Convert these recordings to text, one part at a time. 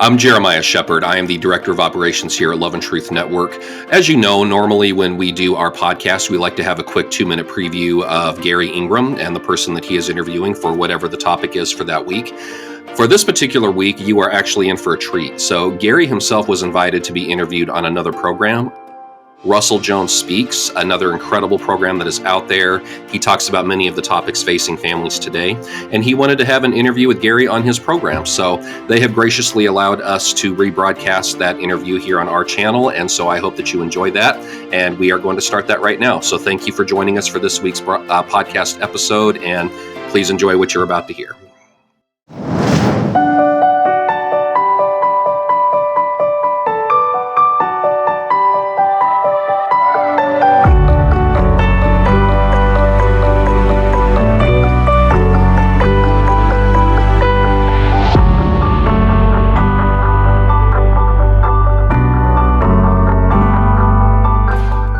I'm Jeremiah Shepard. I am the Director of Operations here at Love and Truth Network. As you know, normally when we do our podcast, we like to have a quick 2-minute preview of Garry Ingraham and the person that he is interviewing for whatever the topic is for that week. For this particular week, you are actually in for a treat. So Garry himself was invited to be interviewed on another program. Russell Jones Speaks, another incredible program that is out there. He talks about many of the topics facing families today, and he wanted to have an interview with Garry on his program. So they have graciously allowed us to rebroadcast that interview here on our channel, and so I hope that you enjoy that, and we are going to start that right now. So thank you for joining us for this week's podcast episode, and please enjoy what you're about to hear.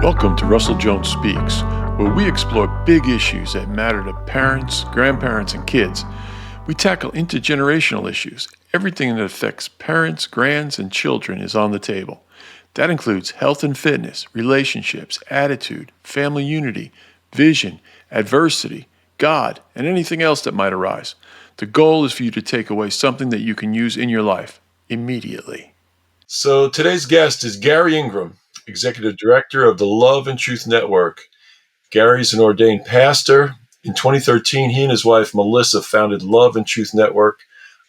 Welcome to Russell Jones Speaks, where we explore big issues that matter to parents, grandparents, and kids. We tackle intergenerational issues. Everything that affects parents, grands, and children is on the table. That includes health and fitness, relationships, attitude, family unity, vision, adversity, God, and anything else that might arise. The goal is for you to take away something that you can use in your life immediately. So today's guest is Garry Ingraham, Executive Director of the Love and Truth Network. Garry's an ordained pastor. In 2013, he and his wife, Melissa, founded Love and Truth Network,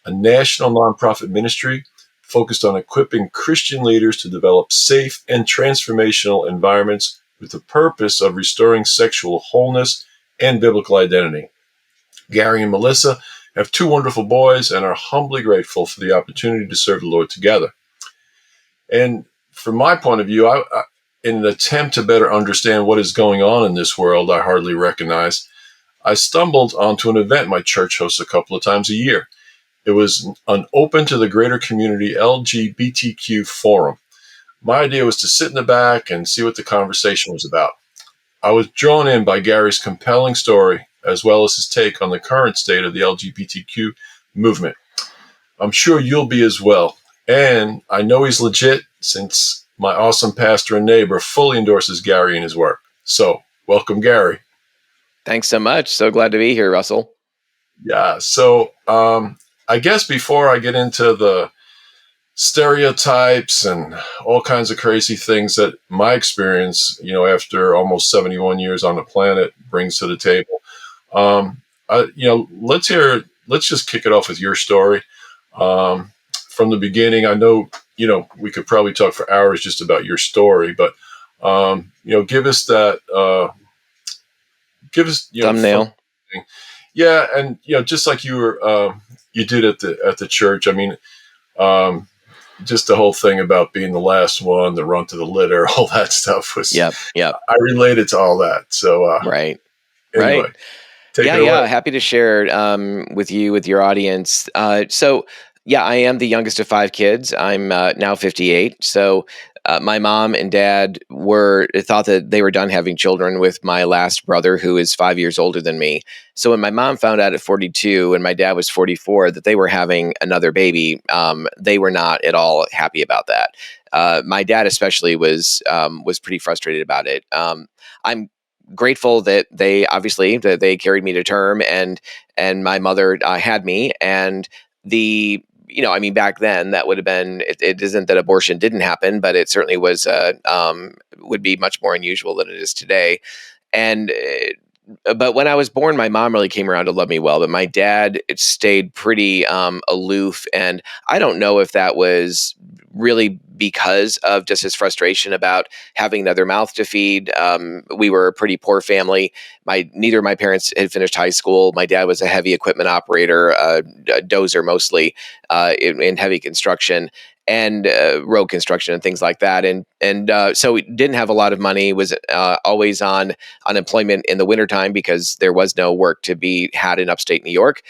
a national nonprofit ministry focused on equipping Christian leaders to develop safe and transformational environments with the purpose of restoring sexual wholeness and biblical identity. Garry and Melissa have 2 wonderful boys and are humbly grateful for the opportunity to serve the Lord together. And from my point of view, in an attempt to better understand what is going on in this world I hardly recognize, I stumbled onto an event my church hosts a couple of times a year. It was an open to the greater community LGBTQ forum. My idea was to sit in the back and see what the conversation was about. I was drawn in by Garry's compelling story, as well as his take on the current state of the LGBTQ movement. I'm sure you'll be as well. And I know he's legit since my awesome pastor and neighbor fully endorses Garry and his work. So, welcome, Garry. Thanks so much. So glad to be here, Russell. Yeah. So, I guess before I get into the stereotypes and all kinds of crazy things that my experience, after almost 71 years on the planet brings to the table, let's just kick it off with your story. From the beginning, I know, we could probably talk for hours just about your story, but, give us that, thumbnail. Yeah. And, just like you did at the church, I mean, just the whole thing about being the last one, the run to the litter, all that stuff was, Yep. I related to all that. So, Right. Anyway, Right. take it Yeah. away. Happy to share with your audience. I am the youngest of 5 kids. I'm now 58. So my mom and dad thought that they were done having children with my last brother, who is 5 years older than me. So when my mom found out at 42 and my dad was 44 that they were having another baby, they were not at all happy about that. My dad especially was pretty frustrated about it. I'm grateful that they carried me to term and my mother had me, and back then that would have been, it isn't that abortion didn't happen, but it certainly was, would be much more unusual than it is today. But when I was born, my mom really came around to love me well, but my dad stayed pretty aloof. And I don't know if that was really because of just his frustration about having another mouth to feed. We were a pretty poor family. Neither of my parents had finished high school. My dad was a heavy equipment operator, a dozer mostly, in heavy construction and road construction and things like that. So we didn't have a lot of money, was always on unemployment in the wintertime because there was no work to be had in upstate New York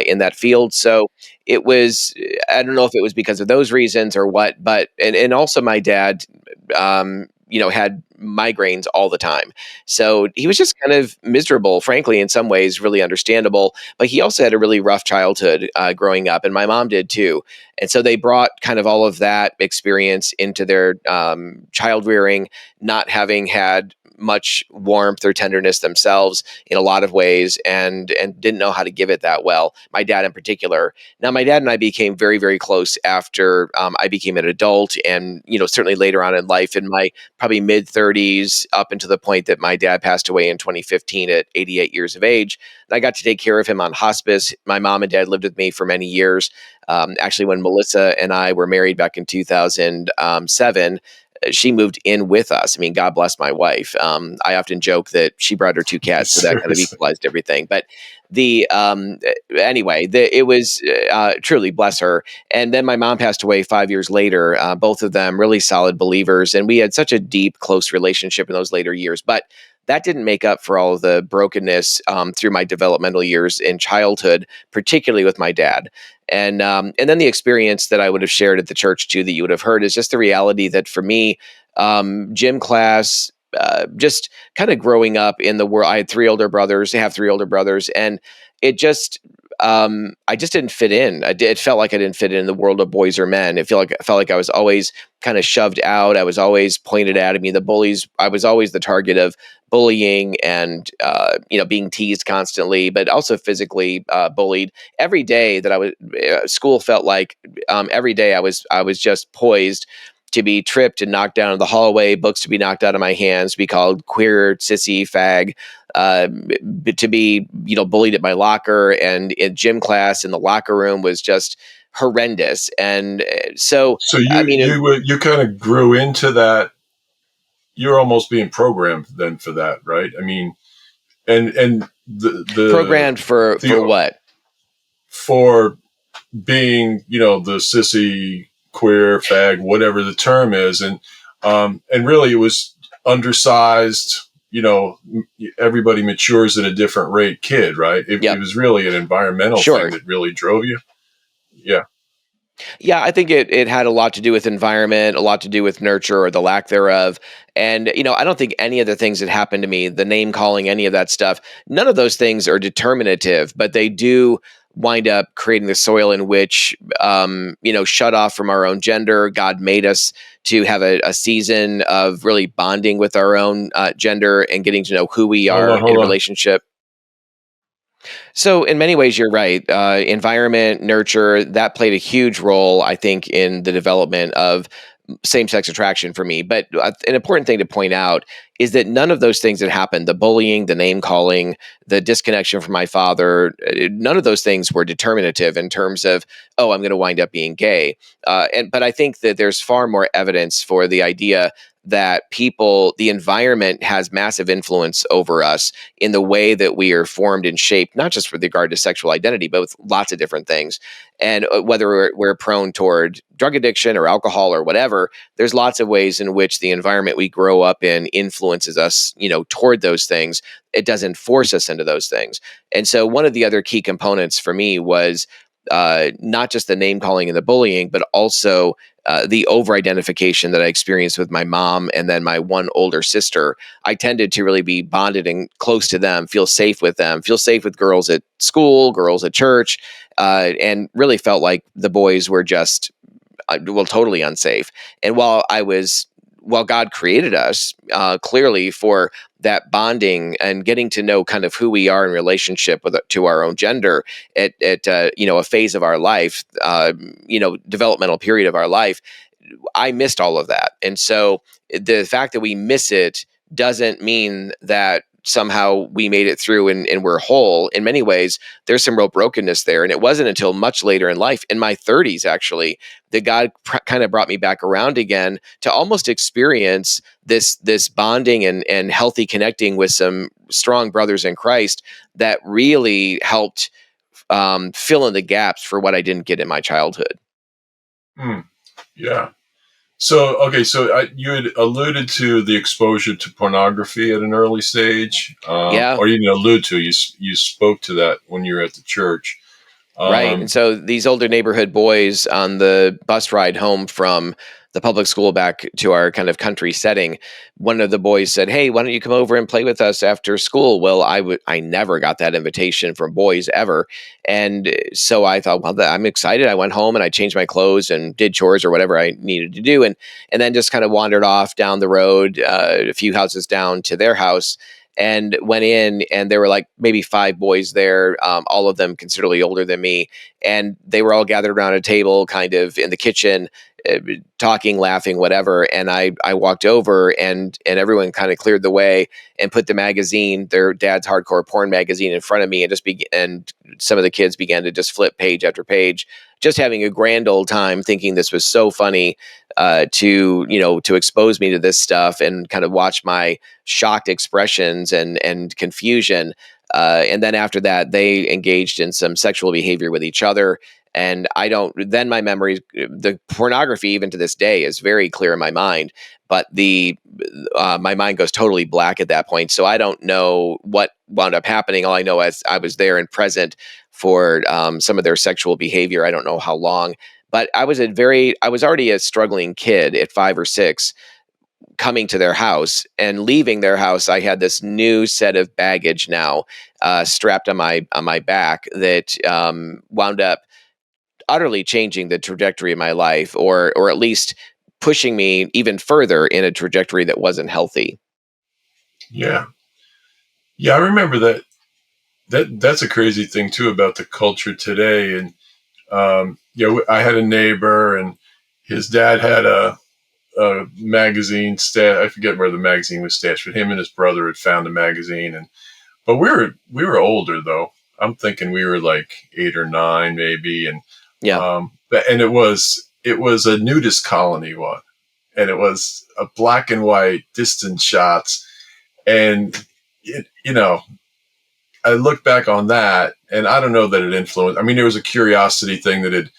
in that field. So it was, I don't know if it was because of those reasons or what, but, and also my dad had migraines all the time. So he was just kind of miserable, frankly, in some ways, really understandable. But he also had a really rough childhood growing up, and my mom did too. And so they brought kind of all of that experience into their child rearing, not having had much warmth or tenderness themselves in a lot of ways, and didn't know how to give it that well. My dad in particular. Now, my dad and I became very, very close after I became an adult, and certainly later on in life, in my probably mid 30s, up until the point that my dad passed away in 2015 at 88 years of age. I got to take care of him on hospice. My mom and dad lived with me for many years. Actually, when Melissa and I were married back in 2007, she moved in with us. I mean, God bless my wife. I often joke that she brought her two cats, so that kind of Seriously. equalized everything. But anyway, it was truly, bless her. And then my mom passed away 5 years later. Both of them really solid believers, and we had such a deep, close relationship in those later years. But that didn't make up for all of the brokenness through my developmental years in childhood, particularly with my dad. And then the experience that I would have shared at the church too, that you would have heard, is just the reality that for me, gym class, just kind of growing up in the world. I had three older brothers. I have three older brothers, and it just I just didn't fit in. It felt like I didn't fit in the world of boys or men. It felt like I was always kind of shoved out. I was always pointed at. I mean, the bullies. I was always the target of bullying and being teased constantly, but also physically bullied every day that I was. School felt like every day I was just poised to be tripped and knocked down in the hallway, books to be knocked out of my hands, to be called queer, sissy, fag, uh, to be bullied at my locker, and in gym class in the locker room was just horrendous. And so, So I you mean, you kind of grew into that. You're almost being programmed then for that, right? I mean, and programmed for the what? for being, the sissy, queer, fag, whatever the term is, and really it was undersized. Everybody matures at a different rate, kid, right? It Yep. was really an environmental thing Sure. that really drove you. Yeah. Yeah, I think it had a lot to do with environment, a lot to do with nurture or the lack thereof. And, I don't think any of the things that happened to me, the name calling, any of that stuff, none of those things are determinative, but they do wind up creating the soil in which, shut off from our own gender. God made us to have a season of really bonding with our own gender and getting to know who we Hold are on, in hold on. relationship. So, in many ways, you're right. Environment, nurture, that played a huge role, I think, in the development of same sex attraction for me. But an important thing to point out is that none of those things that happened, the bullying, the name calling, the disconnection from my father, none of those things were determinative in terms of, oh, I'm going to wind up being gay. But I think that there's far more evidence for the idea that the environment has massive influence over us in the way that we are formed and shaped, not just with regard to sexual identity, but with lots of different things. And whether we're prone toward drug addiction or alcohol or whatever, there's lots of ways in which the environment we grow up in influences us, toward those things. It doesn't force us into those things. And so one of the other key components for me was not just the name calling and the bullying, but also the over identification that I experienced with my mom and then my one older sister. I tended to really be bonded and close to them, feel safe with them, feel safe with girls at school, girls at church, and really felt like the boys were just, totally unsafe. And while God created us clearly for that bonding and getting to know kind of who we are in relationship to our own gender at a phase of our life, developmental period of our life, I missed all of that. And so the fact that we miss it doesn't mean that somehow we made it through and we're whole. In many ways, there's some real brokenness there. And it wasn't until much later in life, in my 30s actually, that God kind of brought me back around again to almost experience this bonding and healthy connecting with some strong brothers in Christ that really helped fill in the gaps for what I didn't get in my childhood. Hmm. Yeah. So, okay, you had alluded to the exposure to pornography at an early stage, Yeah. or you didn't allude to, you spoke to that when you were at the church. Right. And Um, so these older neighborhood boys on the bus ride home from the public school back to our kind of country setting, one of the boys said, "Hey, why don't you come over and play with us after school?" Well, I never got that invitation from boys ever. And so I thought, well, I'm excited. I went home and I changed my clothes and did chores or whatever I needed to do. And then just kind of wandered off down the road, a few houses down to their house, and went in, and there were like maybe five boys there, all of them considerably older than me. And they were all gathered around a table kind of in the kitchen, talking, laughing, whatever. And I walked over, and everyone kind of cleared the way and put the magazine, their dad's hardcore porn magazine, in front of me, and and some of the kids began to just flip page after page, just having a grand old time, thinking this was so funny, to expose me to this stuff and kind of watch my shocked expressions and confusion. And then after that, they engaged in some sexual behavior with each other. And I don't, then my memory, the pornography, even to this day, is very clear in my mind, but my mind goes totally black at that point. So I don't know what wound up happening. All I know is I was there and present for some of their sexual behavior. I don't know how long, but I was already a struggling kid at 5 or 6, coming to their house and leaving their house. I had this new set of baggage now, strapped on my back, that wound up utterly changing the trajectory of my life, or at least pushing me even further in a trajectory that wasn't healthy. Yeah. Yeah, I remember that. That's a crazy thing too about the culture today. And I had a neighbor, and his dad had a magazine I forget where the magazine was stashed, but him and his brother had found a magazine. But we were older though. I'm thinking we were like 8 or 9 maybe, and Yeah, it was a nudist colony one, and it was a black and white distant shots, and I look back on that, and I don't know that it influenced. I mean, there was a curiosity thing that had,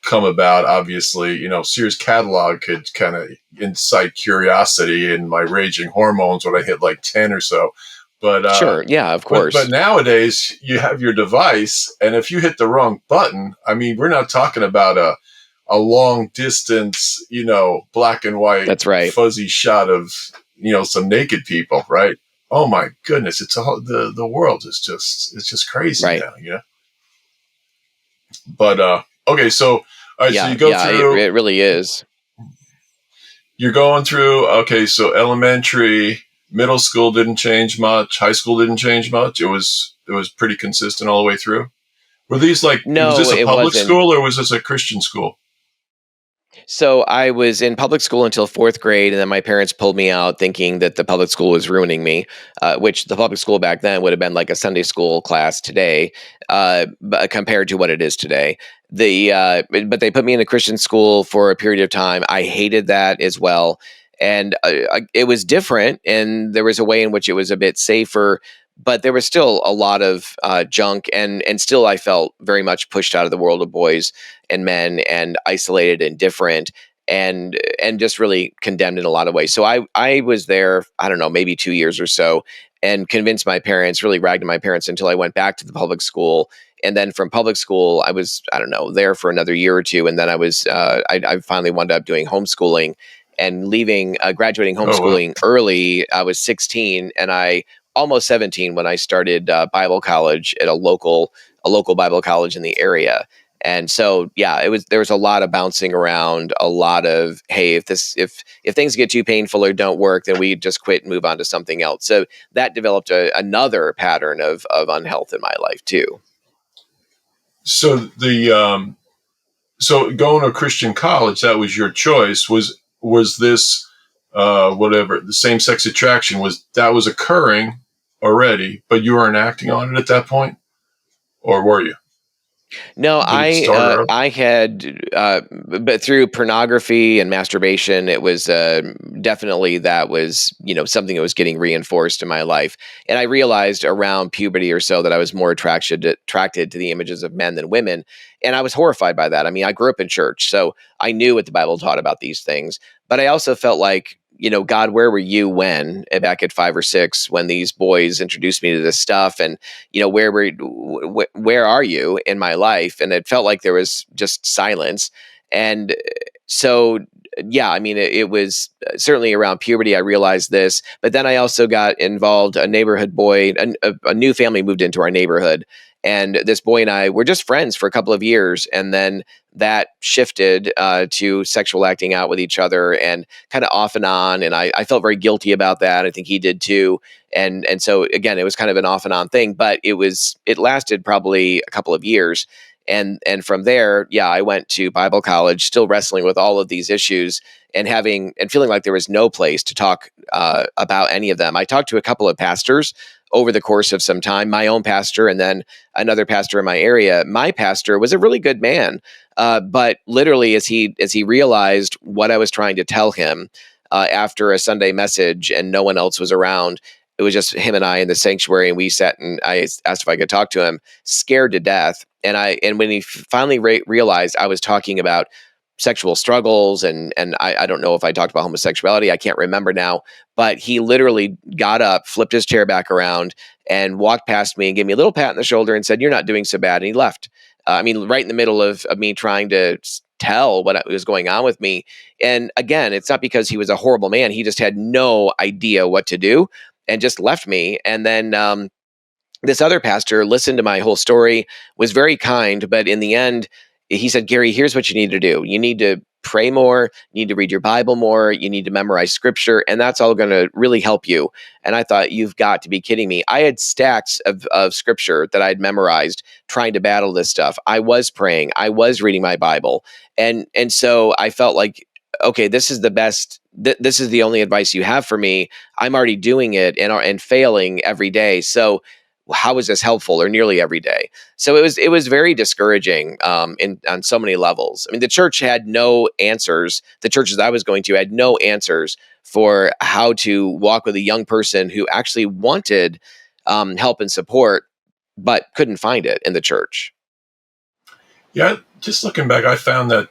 come about. Obviously, Sears catalog could kind of incite curiosity in my raging hormones when I hit like 10 or so. But sure. Yeah, of course. but nowadays you have your device, and if you hit the wrong button, I mean, we're not talking about a long distance, black and white, That's right. fuzzy shot of some naked people, right? Oh my goodness, it's the world is just crazy Right. now, But okay, so all right, so Yeah, you go yeah, through. it really is. You're going through. Okay, so elementary, middle school didn't change much. High school didn't change much. It was pretty consistent all the way through. Were these was No, this a it public wasn't. school or was this a Christian school? So I was in public school until 4th grade, and then my parents pulled me out, thinking that the public school was ruining me, which the public school back then would have been like a Sunday school class today, but compared to what it is today. But they put me in a Christian school for a period of time. I hated that as well, and it was different, and there was a way in which it was a bit safer. But there was still a lot of junk, and still I felt very much pushed out of the world of boys and men, and isolated and different, and just really condemned in a lot of ways. So I was there, I don't know, maybe 2 years or so, and convinced my parents, really ragged my parents, until I went back to the public school. And then from public school, I was, I don't know, there for another year or two, and then I finally wound up doing homeschooling and leaving, graduating Oh wow. homeschooling early. I was 16, and I almost 17 when I started Bible college at a local Bible college in the area. And so, yeah, there was a lot of bouncing around, a lot of, hey, if things get too painful or don't work, then we just quit and move on to something else. So that developed another pattern of unhealth in my life too. So so going to a Christian college, that was your choice. Was this whatever the same sex attraction was occurring already, but you weren't acting on it at that point, or were you? No, Did it start early? I had, but through pornography and masturbation, it was definitely, that was, something that was getting reinforced in my life. And I realized around puberty or so that I was more attracted to the images of men than women, and I was horrified by that. I mean, I grew up in church, so I knew what the Bible taught about these things, but I also felt like, God, where were you when, back at 5 or 6, when these boys introduced me to this stuff? And where are you in my life? And it felt like there was just silence. And So yeah, I mean, it was certainly around puberty I realized this, but then I also got involved. A neighborhood boy, a new family moved into our neighborhood, and this boy and I were just friends for a couple of years, and then that shifted to sexual acting out with each other, and kind of off and on. And I felt very guilty about that. I think he did too. And so again, it was kind of an off and on thing, but it lasted probably a couple of years. And from there, yeah, I went to Bible college, still wrestling with all of these issues, and feeling like there was no place to talk about any of them. I talked to a couple of pastors over the course of some time, my own pastor, and then another pastor in my area. My pastor was a really good man, but literally, as he realized what I was trying to tell him after a Sunday message, and no one else was around. It was just him and I in the sanctuary, and we sat, and I asked if I could talk to him, scared to death. And when he finally realized I was talking about sexual struggles, and I don't know if I talked about homosexuality, I can't remember now, but he literally got up, flipped his chair back around, and walked past me and gave me a little pat on the shoulder and said, "You're not doing so bad," and he left. I mean, right in the middle of me trying to tell what was going on with me. And again, it's not because he was a horrible man. He just had no idea what to do and just left me. And then this other pastor listened to my whole story, was very kind, but in the end, he said, "Garry, here's what you need to do. You need to pray more, you need to read your Bible more, you need to memorize scripture, and that's all going to really help you." And I thought, you've got to be kidding me. I had stacks of scripture that I'd memorized trying to battle this stuff. I was praying, I was reading my Bible. And so I felt like, okay, this is the best. This is the only advice you have for me. I'm already doing it and failing every day. So how is this helpful, or nearly every day? So it was very discouraging in on so many levels. I mean, the church had no answers. The churches I was going to had no answers for how to walk with a young person who actually wanted help and support, but couldn't find it in the church. Yeah, just looking back, I found that,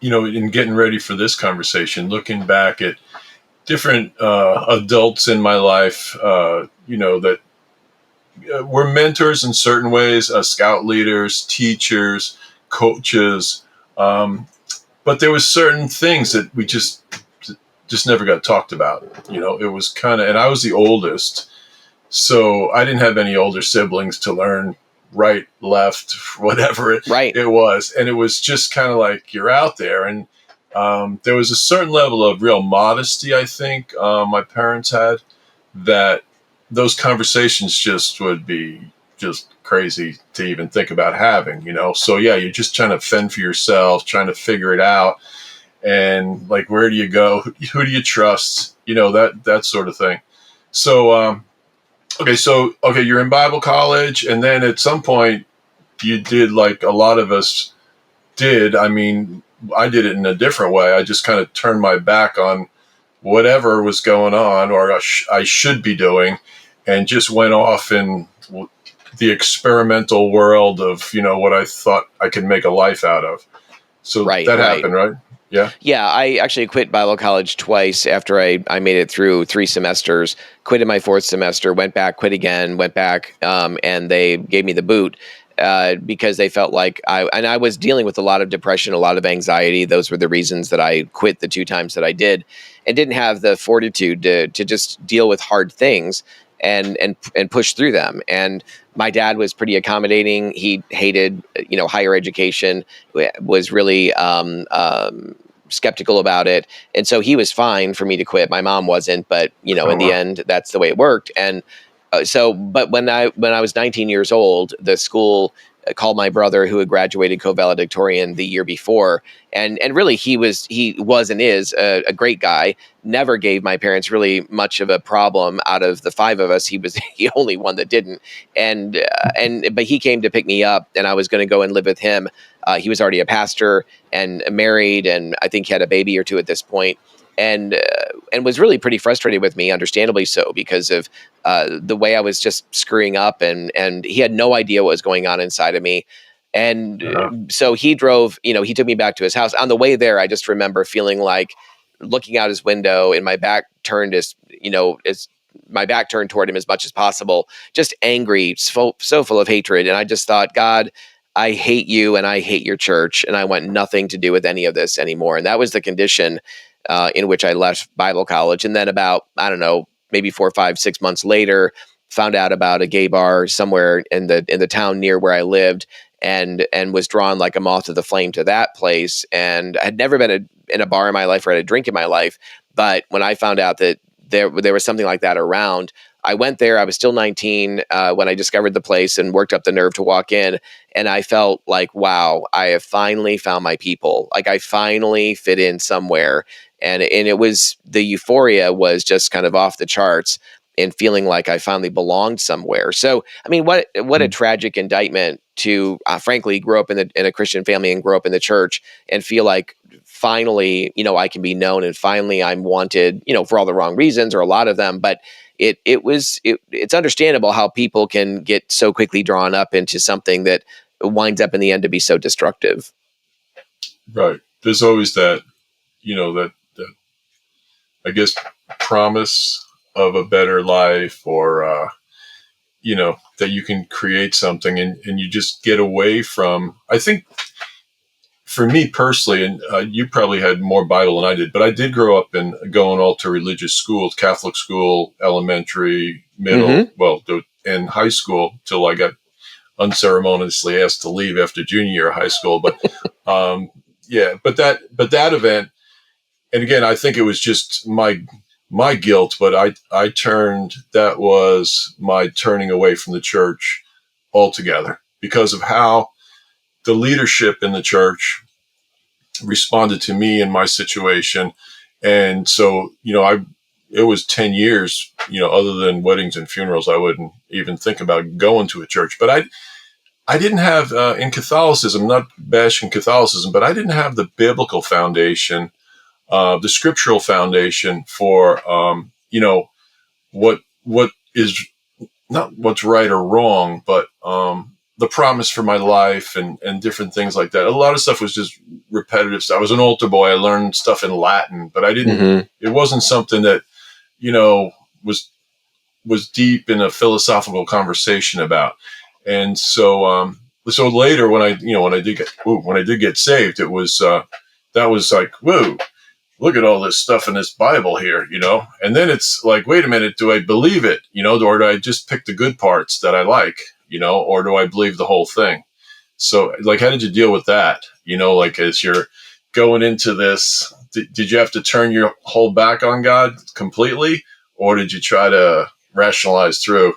in getting ready for this conversation, looking back at different adults in my life, that were mentors in certain ways, scout leaders, teachers, coaches. But there was certain things that we just never got talked about. It was kind of, and I was the oldest, so I didn't have any older siblings to learn right, left, whatever Right. it was. And it was just kind of like, you're out there. And there was a certain level of real modesty, I think, my parents had, that those conversations just would be just crazy to even think about having. So yeah, you're just trying to fend for yourself, trying to figure it out. And like, where do you go? Who do you trust? That sort of thing. So, okay, you're in Bible college, and then at some point you did, like a lot of us did. I mean, I did it in a different way. I just kind of turned my back on whatever was going on, or I should be doing, and just went off in the experimental world of, what I thought I could make a life out of. So Right. that Right. happened, right? Yeah. Yeah, I actually quit Bible college twice after I made it through 3 semesters, quit in my fourth semester, went back, quit again, went back, and they gave me the boot because they felt like I was dealing with a lot of depression, a lot of anxiety. Those were the reasons that I quit the 2 times that I did, and didn't have the fortitude to just deal with hard things and push through them. And my dad was pretty accommodating. He hated, higher education, was really skeptical about it. And so he was fine for me to quit. My mom wasn't, but in the end, that's the way it worked. And but when I was 19 years old, the school called my brother, who had graduated co-valedictorian the year before, and really he was and is a great guy. Never gave my parents really much of a problem. Out of the 5 of us, he was the only one that didn't. But he came to pick me up, and I was going to go and live with him. He was already a pastor and married, and I think he had a baby or 2 at this point. And was really pretty frustrated with me, understandably so, because of the way I was just screwing up, and he had no idea what was going on inside of me. And so he drove, he took me back to his house. On the way there, I just remember feeling like looking out his window, and my back turned as my back turned toward him as much as possible, just angry, so full of hatred. And I just thought, God, I hate you and I hate your church, and I want nothing to do with any of this anymore. And that was the condition in which I left Bible college. And then about, I don't know, maybe 4, 5, 6 months later, found out about a gay bar somewhere in the town near where I lived, and was drawn like a moth to the flame to that place. And I had never been in a bar in my life or had a drink in my life. But when I found out that there was something like that around, I went there. I was still 19 when I discovered the place and worked up the nerve to walk in. And I felt like, wow, I have finally found my people. Like I finally fit in somewhere. And it was, the euphoria was just kind of off the charts, and feeling like I finally belonged somewhere. So, I mean, what a tragic indictment to, frankly, grow up in a Christian family and grow up in the church and feel like finally, I can be known, and finally I'm wanted, for all the wrong reasons, or a lot of them. But it's understandable how people can get so quickly drawn up into something that winds up in the end to be so destructive. Right. There's always that, that I guess promise of a better life, or that you can create something, and you just get away from, I think, for me personally, and you probably had more Bible than I did, but I did grow up in going all to religious schools, Catholic school, elementary, middle, and high school, till I got unceremoniously asked to leave after junior year of high school. But but that event, and again, I think it was just my guilt, but that was my turning away from the church altogether, because of how the leadership in the church responded to me and my situation. And so, it was 10 years, other than weddings and funerals, I wouldn't even think about going to a church. But I didn't have, in Catholicism, not bashing Catholicism, but I didn't have the biblical foundation, the scriptural foundation for, what is not what's right or wrong, but the promise for my life, and different things like that. A lot of stuff was just repetitive. I was an altar boy. I learned stuff in Latin, but I didn't. It wasn't something that was deep in a philosophical conversation about. And so so later, when I did get saved, it was that was like, whoa, look at all this stuff in this Bible here, and then it's like, wait a minute, do I believe it, or do I just pick the good parts that I like, or do I believe the whole thing? So, like, how did you deal with that? Like, as you're going into this, did you have to turn your whole back on God completely, or did you try to rationalize through?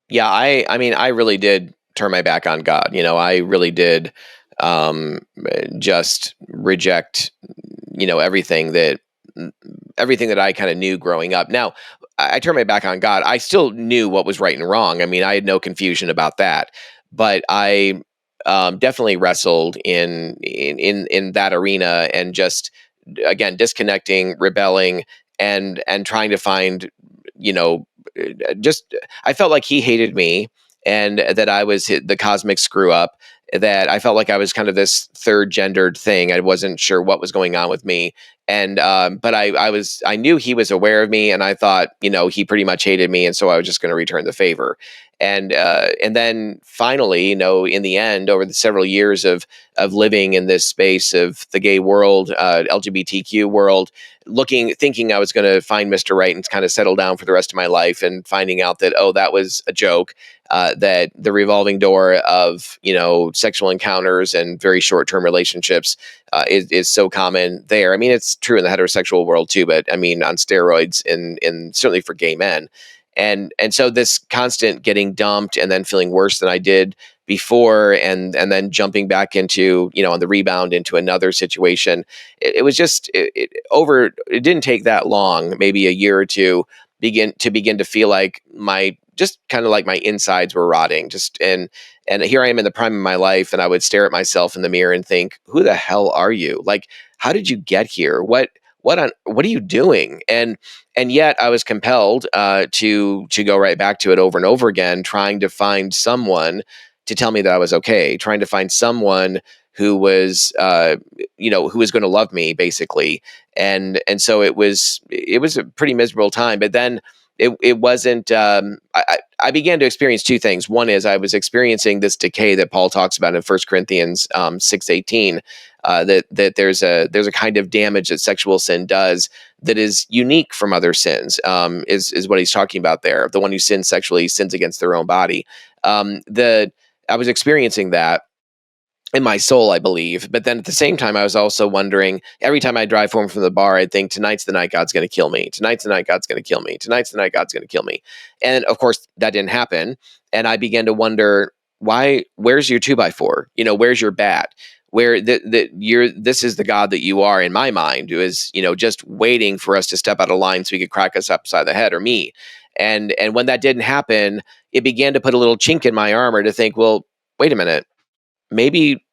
Yeah, I mean, I really did turn my back on God. I really did just reject, everything that I kind of knew growing up. Now, I turned my back on God. I still knew what was right and wrong. I mean, I had no confusion about that, but I definitely wrestled in that arena, and just, again, disconnecting, rebelling, and trying to find, just, I felt like he hated me, and that I was the cosmic screw up, that I felt like I was kind of this third gendered thing. I wasn't sure what was going on with me. And, but I knew he was aware of me, and I thought, he pretty much hated me. And so I was just going to return the favor. And then finally, in the end, over the several years of living in this space of the gay world, LGBTQ world, thinking I was going to find Mr. Right and kind of settle down for the rest of my life, and finding out that, oh, that was a joke, that the revolving door of, sexual encounters and very short-term relationships is so common there. I mean, it's true in the heterosexual world too, but I mean, on steroids, in certainly for gay men. And so this constant getting dumped, and then feeling worse than I did before, and then jumping back into, on the rebound into another situation. It was just it didn't take that long, maybe a year or two, begin to feel like my insides were rotting. And here I am in the prime of my life, and I would stare at myself in the mirror and think, who the hell are you? Like, how did you get here? What are you doing? And yet I was compelled to go right back to it over and over again, trying to find someone to tell me that I was okay, trying to find someone who was who was going to love me, basically. And so it was a pretty miserable time. But then it wasn't I began to experience two things. One is I was experiencing this decay that Paul talks about in 1 Corinthians 6:18. That there's a kind of damage that sexual sin does that is unique from other sins. Is what he's talking about there. The one who sins sexually sins against their own body. I was experiencing that in my soul, I believe. But then at the same time, I was also wondering, every time I drive home from the bar, I'd think, tonight's the night God's going to kill me. Tonight's the night God's going to kill me. Tonight's the night God's going to kill me. And of course, that didn't happen. And I began to wonder, where's your 2x4? Where's your bat? This is the God that you are in my mind, who is, just waiting for us to step out of line so he could crack us upside the head, or me. And when that didn't happen, it began to put a little chink in my armor to think, well, wait a minute, maybe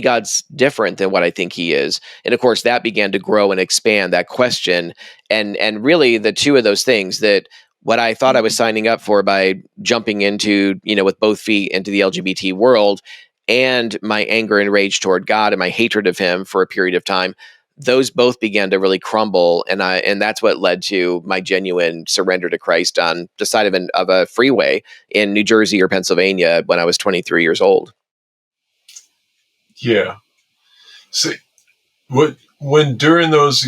God's different than what I think he is. And of course that began to grow and expand, that question. And really the two of those things, that what I thought I was signing up for by jumping into, with both feet into the LGBT world, and my anger and rage toward God and my hatred of him for a period of time, those both began to really crumble. And that's what led to my genuine surrender to Christ on the side of a freeway in New Jersey or Pennsylvania when I was 23 years old. Yeah. See, when during those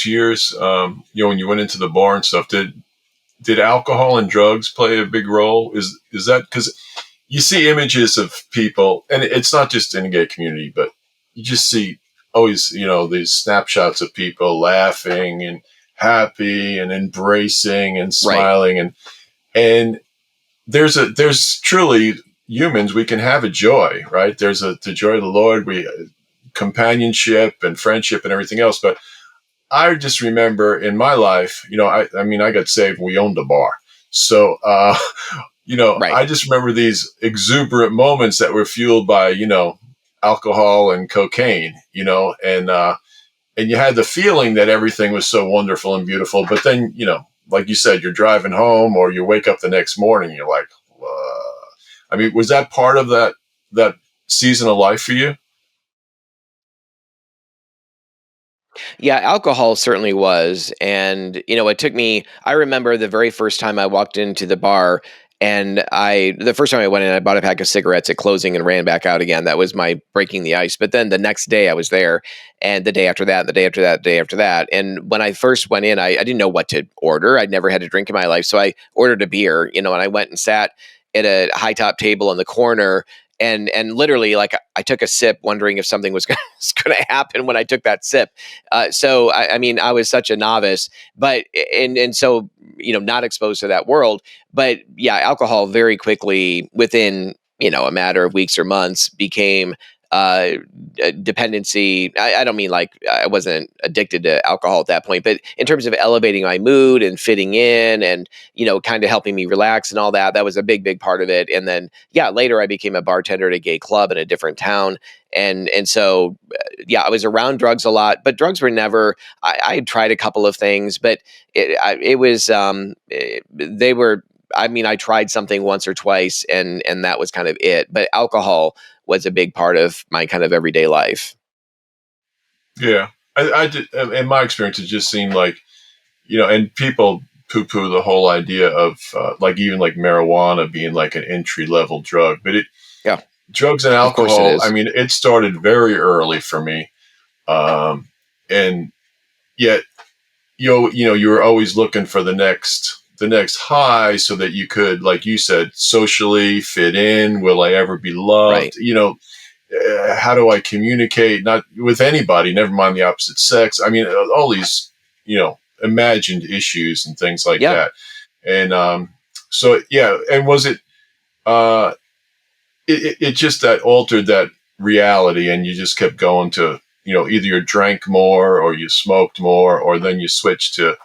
years, when you went into the bar and stuff, did alcohol and drugs play a big role? Is that because you see images of people, and it's not just in the gay community, but you just see always, these snapshots of people laughing and happy and embracing and smiling, right. and there's truly humans, we can have a joy, right? There's the joy of the Lord, companionship and friendship and everything else. But I just remember in my life, I mean, I got saved when we owned a bar. So, right. I just remember these exuberant moments that were fueled by, alcohol and cocaine, and you had the feeling that everything was so wonderful and beautiful. But then, like you said, you're driving home or you wake up the next morning, you're like, I mean, was that part of that season of life for you? Yeah, alcohol certainly was. And, it took me, I remember the very first time I walked into the bar, and the first time I went in, I bought a pack of cigarettes at closing and ran back out again. That was my breaking the ice. But then the next day I was there, and the day after that, the day after that, the day after that. And when I first went in, I didn't know what to order. I'd never had a drink in my life. So I ordered a beer, and I went and sat at a high top table in the corner. And literally, like, I took a sip, wondering if something was going to happen when I took that sip. So I mean, I was such a novice, but and so not exposed to that world. But yeah, alcohol very quickly, within a matter of weeks or months, became dependency. I don't mean like I wasn't addicted to alcohol at that point, but in terms of elevating my mood and fitting in, and kind of helping me relax and all that, that was a big part of it. And then later I became a bartender at a gay club in a different town, and so I was around drugs a lot, but drugs were never. I had tried a couple of things, but they were. I mean, I tried something once or twice, and that was kind of it. But alcohol was a big part of my kind of everyday life. Yeah, I did. In my experience, it just seemed like, and people poo-poo the whole idea of like even like marijuana being like an entry-level drug, but drugs and alcohol. I mean, it started very early for me, and yet, you were always looking for the next high, so that you could, like you said, socially fit in. Will I ever be loved? Right. How do I communicate? Not with anybody, never mind the opposite sex. I mean, all these, imagined issues and things like that. And so, and was it, it just that altered that reality, and you just kept going to, either you drank more or you smoked more, or then you switched to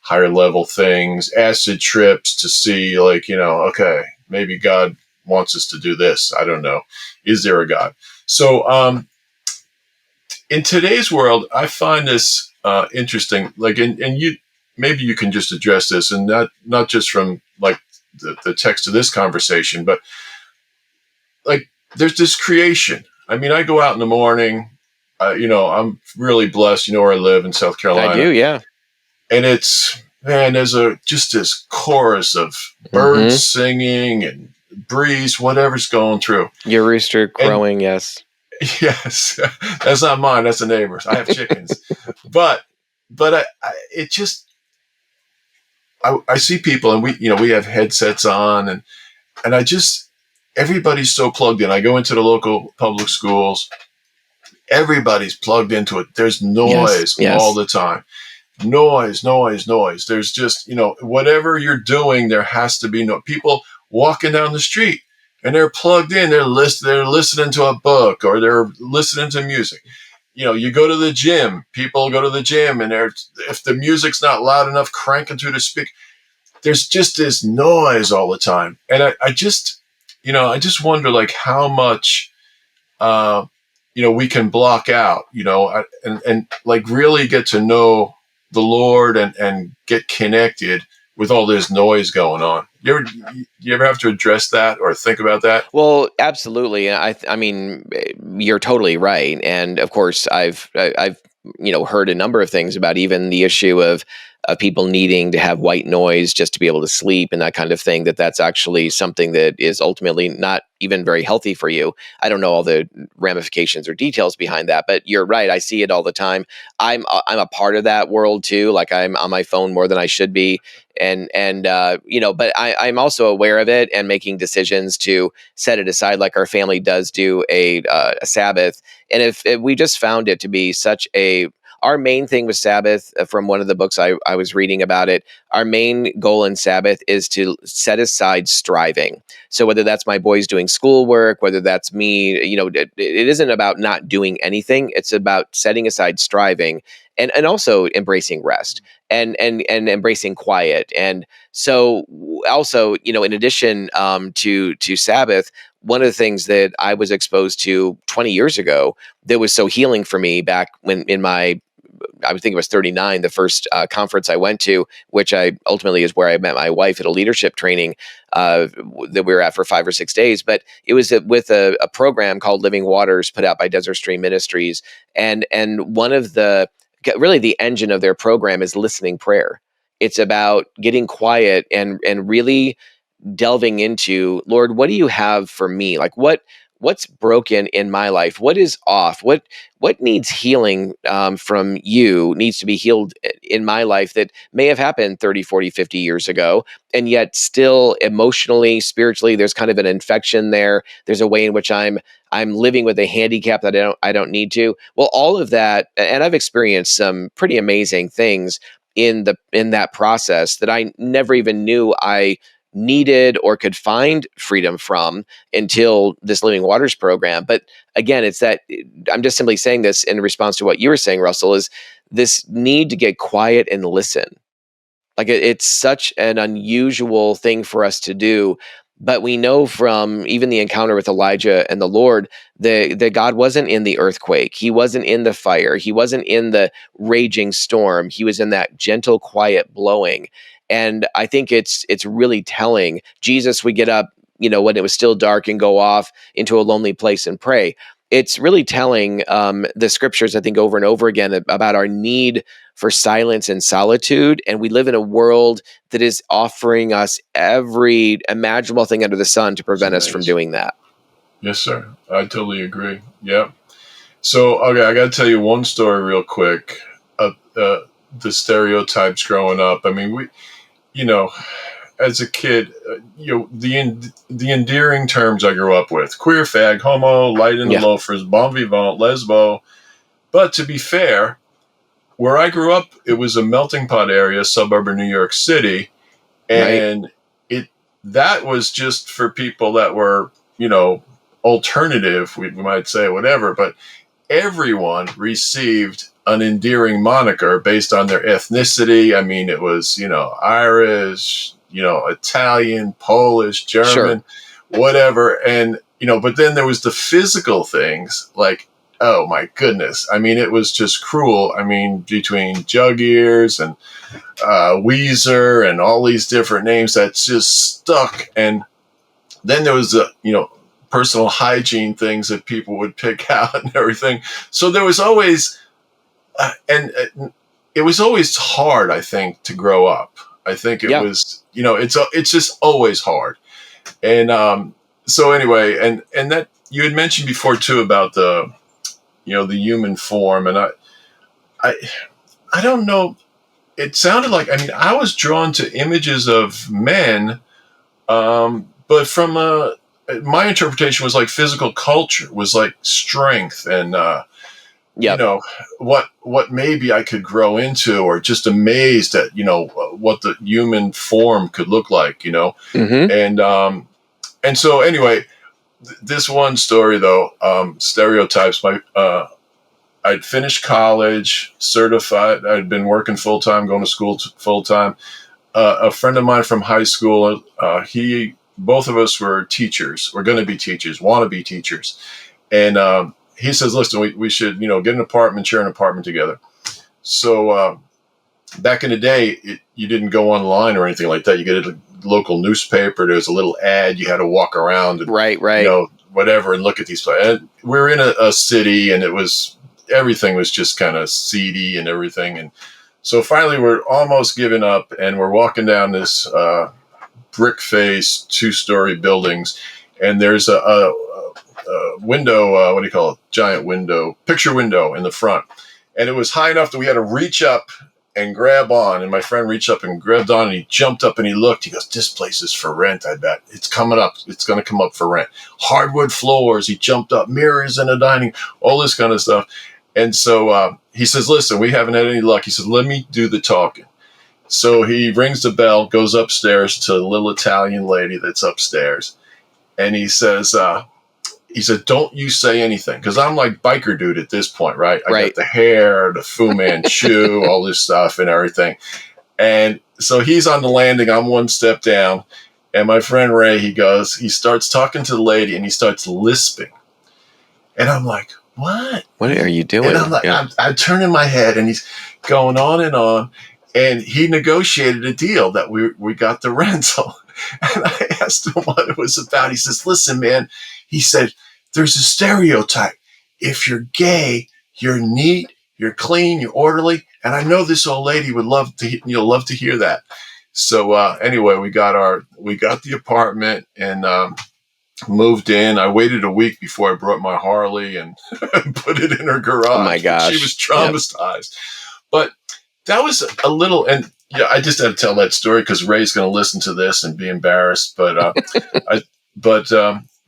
higher level things, acid trips to see, like, okay, maybe God wants us to do this. I don't know. Is there a God? So in today's world, I find this interesting. Like, and maybe you can just address this, and not just from like the text of this conversation, but like there's this creation. I mean, I go out in the morning. I'm really blessed. Where I live in South Carolina. I do, yeah. And it's man, there's just this chorus of birds singing and breeze, whatever's going through. Your rooster crowing, yes. Yes, that's not mine. That's the neighbor's. I have chickens, but it just, I see people, and we have headsets on, and everybody's so plugged in. I go into the local public schools. Everybody's plugged into it. There's noise all the time. Noise. There's just, whatever you're doing, there has to be people walking down the street, and they're plugged in. They're listening to a book, or they're listening to music. You go to the gym. People go to the gym, and if the music's not loud enough, cranking through the speaker. There's just this noise all the time, and I just wonder, like, how much we can block out, and like really get to know the Lord and get connected with all this noise going on. You ever have to address that or think about that? Well, absolutely. I mean, you're totally right. And of course, I've heard a number of things about even the issue of people needing to have white noise just to be able to sleep and that kind of thing. That's actually something that is ultimately not even very healthy for you. I don't know all the ramifications or details behind that, but you're right. I see it all the time. I'm a part of that world too. Like, I'm on my phone more than I should be. But I'm also aware of it and making decisions to set it aside, like our family does do a Sabbath. And if we just found it to be our main thing with Sabbath, from one of the books I was reading about it, our main goal in Sabbath is to set aside striving. So whether that's my boys doing schoolwork, whether that's me, it isn't about not doing anything. It's about setting aside striving and also embracing rest and embracing quiet. And so also, in addition to Sabbath, one of the things that I was exposed to 20 years ago that was so healing for me back when I would think it was 39, the first conference I went to, which ultimately is where I met my wife at a leadership training that we were at for 5 or 6 days. But it was with a program called Living Waters put out by Desert Stream Ministries. And one of the engine of their program is listening prayer. It's about getting quiet and really delving into, Lord, what do you have for me? Like, what's broken in my life? What is off? What needs healing from you, needs to be healed in my life that may have happened 30, 40, 50 years ago. And yet still emotionally, spiritually, there's kind of an infection there. There's a way in which I'm living with a handicap that I don't need to. Well, all of that, and I've experienced some pretty amazing things in that process that I never even knew I needed or could find freedom from until this Living Waters program. But again, it's that I'm just simply saying this in response to what you were saying, Russell, is this need to get quiet and listen. Like, it's such an unusual thing for us to do. But we know from even the encounter with Elijah and the Lord that God wasn't in the earthquake. He wasn't in the fire. He wasn't in the raging storm. He was in that gentle, quiet blowing. And I think it's really telling. Jesus would get up, when it was still dark, and go off into a lonely place and pray. It's really telling the scriptures, I think, over and over again about our need for silence and solitude. And we live in a world that is offering us every imaginable thing under the sun to prevent us from doing that. Yes, sir. I totally agree. Yeah. So, okay, I got to tell you one story real quick. The stereotypes growing up. I mean, as a kid, the endearing terms I grew up with: queer, fag, homo, light in the loafers, bon vivant, lesbo. But to be fair, where I grew up, it was a melting pot area, suburb of New York City, and that was just for people that were, alternative, we might say, whatever. But everyone received an endearing moniker based on their ethnicity. I mean, it was, Irish, Italian, Polish, German, whatever. And, but then there was the physical things, like, oh my goodness. I mean, it was just cruel. I mean, between jug ears and Weezer and all these different names that just stuck. And then there was the, personal hygiene things that people would pick out and everything. So there was always, and it was always hard, I think, to grow up. I think it Yeah. was, it's just always hard. And so anyway, and that you had mentioned before too about the human form, and I I don't know. It sounded like, I mean, I was drawn to images of men, but from my interpretation was like physical culture was like strength and Yep. what maybe I could grow into, or just amazed at what the human form could look like, Mm-hmm. and so anyway, this one story though, stereotypes. I'd finished college, certified. I'd been working full time, going to school full time. A friend of mine from high school, both of us were teachers. We're going to be teachers, want to be teachers. And he says, listen, we should, get an apartment, share an apartment together. So back in the day, you didn't go online or anything like that. You get a local newspaper. There was a little ad. You had to walk around and, Right. whatever, and look at these places. And we're in a city, and everything was just kind of seedy and everything. And so finally we're almost giving up, and we're walking down this brick-faced 2-story buildings, and there's a window, what do you call it? Giant window, picture window in the front. And it was high enough that we had to reach up and grab on. And my friend reached up and grabbed on, and he jumped up and he looked. He goes, this place is for rent, I bet. It's coming up. It's going to come up for rent. Hardwood floors. He jumped up, mirrors in a dining, all this kind of stuff. And so he says, listen, we haven't had any luck. He says, let me do the talking. So he rings the bell, goes upstairs to the little Italian lady that's upstairs. And he says, don't you say anything. Because I'm like biker dude at this point, right? I got the hair, the Fu Manchu, all this stuff and everything. And so he's on the landing. I'm one step down. And my friend Ray, he starts talking to the lady, and he starts lisping. And I'm like, what? What are you doing? And I'm like, I'm turning my head, and he's going on and on. And he negotiated a deal that we got the rental. And I asked him what it was about. He says, listen, man, he said, there's a stereotype. If you're gay, you're neat, you're clean, you're orderly. And I know this old lady would love to hear that. So anyway, we got the apartment and moved in. I waited a week before I brought my Harley and put it in her garage. Oh my gosh. She was traumatized. Yep. But that was a little, and I just had to tell that story because Ray's going to listen to this and be embarrassed. But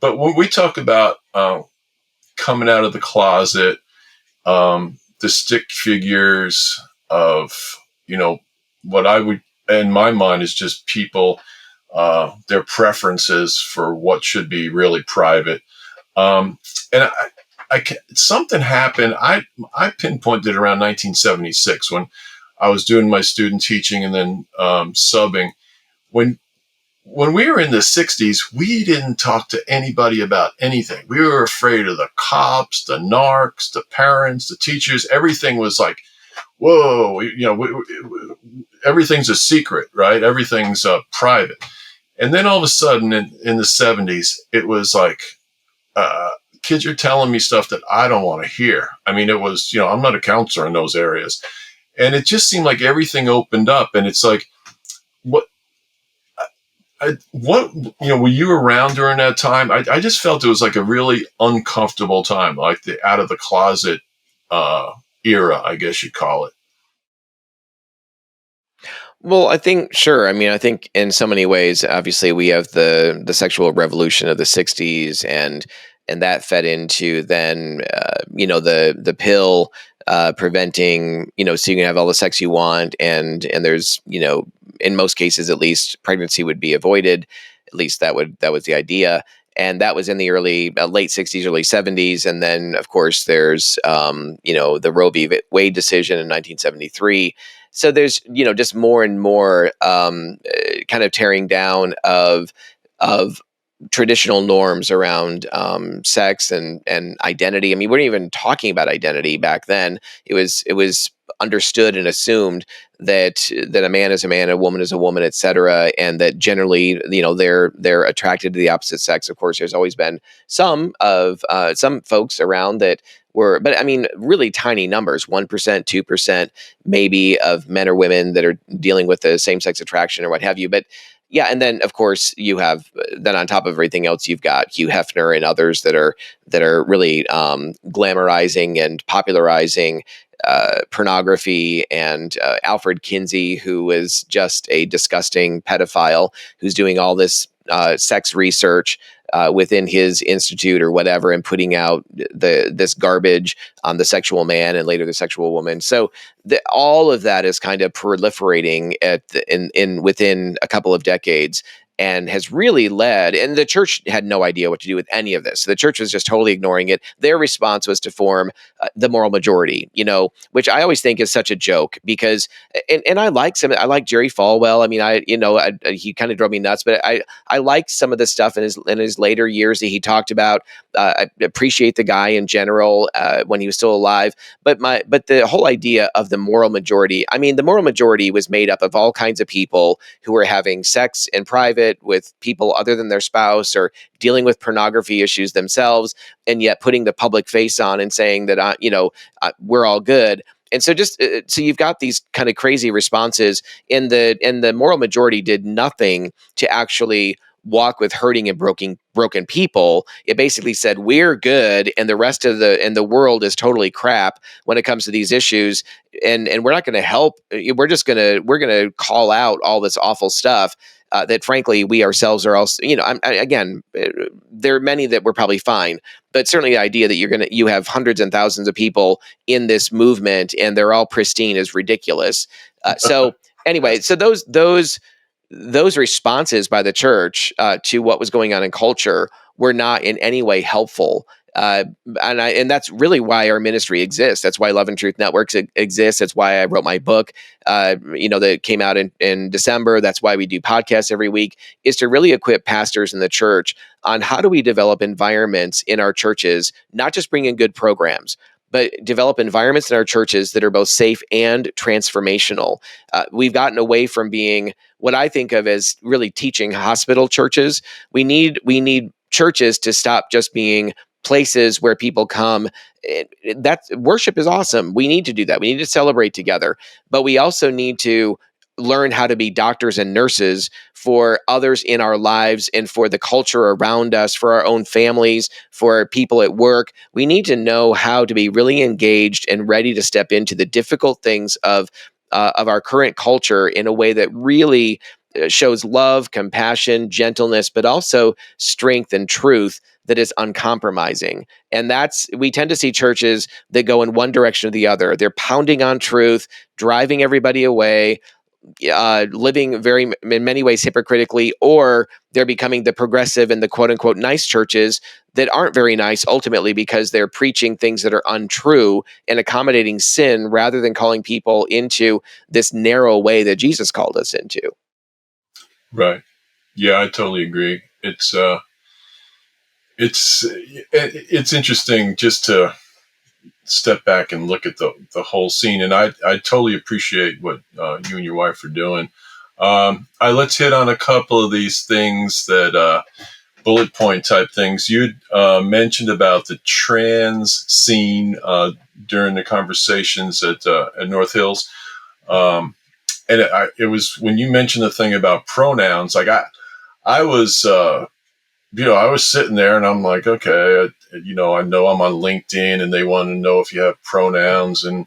but when we talk about coming out of the closet, the stick figures of what I would, in my mind, is just people, their preferences for what should be really private. And something happened. I pinpointed around 1976 when I was doing my student teaching and then subbing. When we were in the 60s, we didn't talk to anybody about anything. We were afraid of the cops, the narcs, the parents, the teachers. Everything was like, whoa, everything's a secret, right? Everything's private. And then all of a sudden in the 70s, it was like, kids are telling me stuff that I don't want to hear. I mean, it was, I'm not a counselor in those areas. And it just seemed like everything opened up. And it's like, were you around during that time? I just felt it was like a really uncomfortable time, like the out of the closet era, I guess you'd call it. Well, I think, sure. I mean, I think in so many ways, obviously we have the sexual revolution of the 60s and that fed into then, the pill, preventing, so you can have all the sex you want. And there's, in most cases, at least pregnancy would be avoided. At least that was the idea. And that was in the late 60s, early 70s. And then, of course, there's, the Roe v. Wade decision in 1973. So there's, just more and more kind of tearing down of traditional norms around sex and identity. I mean, we weren't even talking about identity back then. It was understood and assumed that a man is a man, a woman is a woman, et cetera, and that generally, they're attracted to the opposite sex. Of course, there's always been some folks around that but I mean, really tiny numbers, 1%, 2%, maybe, of men or women that are dealing with the same sex attraction or what have you. But yeah, and then of course you have then on top of everything else, you've got Hugh Hefner and others that are really glamorizing and popularizing pornography, and Alfred Kinsey, who is just a disgusting pedophile who's doing all this sex research within his institute or whatever, and putting out this garbage on the sexual man and later the sexual woman. So all of that is kind of proliferating in within a couple of decades, and has really led, and the church had no idea what to do with any of this. The church was just totally ignoring it. Their response was to form the moral majority, which I always think is such a joke, because, and I like Jerry Falwell. I mean, he kind of drove me nuts, but I liked some of the stuff in his later years that he talked about. I appreciate the guy in general when he was still alive, but the whole idea of the moral majority. I mean, the moral majority was made up of all kinds of people who were having sex in private with people other than their spouse, or dealing with pornography issues themselves, and yet putting the public face on and saying that we're all good. And so so you've got these kind of crazy responses, and the moral majority did nothing to actually walk with hurting and broken people. It basically said we're good, and the rest of the world is totally crap when it comes to these issues, and we're not going to help. We're going to call out all this awful stuff that frankly we ourselves are also, again, there are many that were probably fine, but certainly the idea that you have hundreds and thousands of people in this movement and they're all pristine is ridiculous. So anyway, so those responses by the church to what was going on in culture were not in any way helpful. And that's really why our ministry exists. That's why Love and Truth Networks exists. That's why I wrote my book, that came out in December. That's why we do podcasts every week, is to really equip pastors in the church on how do we develop environments in our churches, not just bring in good programs, but develop environments in our churches that are both safe and transformational. We've gotten away from being what I think of as really teaching hospital churches. We need churches to stop just being places where people come. That worship is awesome. We need to do that. We need to celebrate together, but we also need to learn how to be doctors and nurses for others in our lives, and for the culture around us, for our own families, for people at work. We need to know how to be really engaged and ready to step into the difficult things of our current culture in a way that really shows love, compassion, gentleness, but also strength and truth that is uncompromising. And we tend to see churches that go in one direction or the other. They're pounding on truth, driving everybody away, living in many ways hypocritically, or they're becoming the progressive and the quote unquote nice churches that aren't very nice ultimately, because they're preaching things that are untrue and accommodating sin rather than calling people into this narrow way that Jesus called us into. Right. Yeah, I totally agree. It's interesting just to step back and look at the whole scene. And I totally appreciate what you and your wife are doing. Let's hit on a couple of these things that bullet point type things. You mentioned about the trans scene during the conversations at North Hills. And it was when you mentioned the thing about pronouns, like I was, I was sitting there and I'm like, okay, I know I'm on LinkedIn and they want to know if you have pronouns. And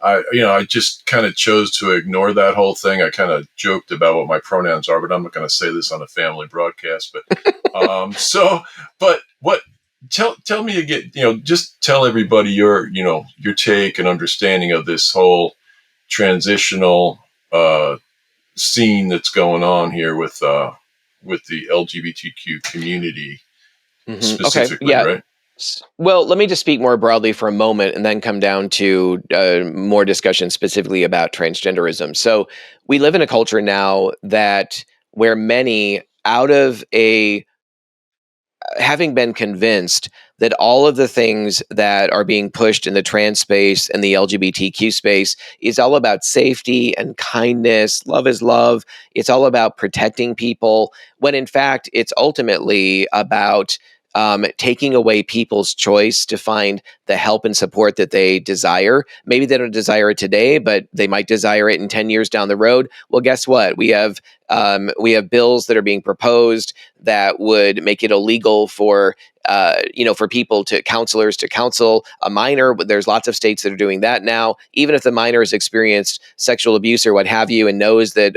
I just kind of chose to ignore that whole thing. I kind of joked about what my pronouns are, but I'm not going to say this on a family broadcast. But tell me again, just tell everybody your take and understanding of this whole transitional scene that's going on here with the LGBTQ community specifically, okay. Yeah. right? Well, let me just speak more broadly for a moment and then come down to more discussion specifically about transgenderism. So we live in a culture now where many, out of having been convinced that all of the things that are being pushed in the trans space and the LGBTQ space is all about safety and kindness, love is love. It's all about protecting people, when in fact it's ultimately about taking away people's choice to find the help and support that they desire. Maybe they don't desire it today, but they might desire it in 10 years down the road. Well, guess what? We have bills that are being proposed that would make it illegal for for counselors to counsel a minor. But there's lots of states that are doing that now. Even if the minor has experienced sexual abuse or what have you, and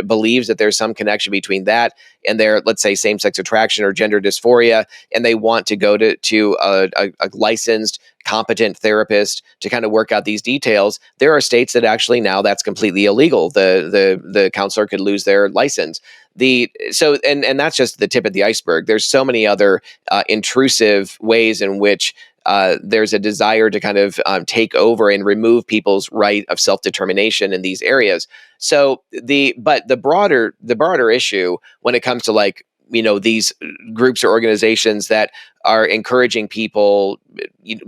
believes that there's some connection between that and their, let's say, same-sex attraction or gender dysphoria, and they want to go to a licensed, competent therapist to kind of work out these details, there are states that actually now that's completely illegal. The counselor could lose their license. And that's just the tip of the iceberg. There's so many other intrusive ways in which there's a desire to kind of take over and remove people's right of self-determination in these areas. So the broader issue when it comes to these groups or organizations that are encouraging people,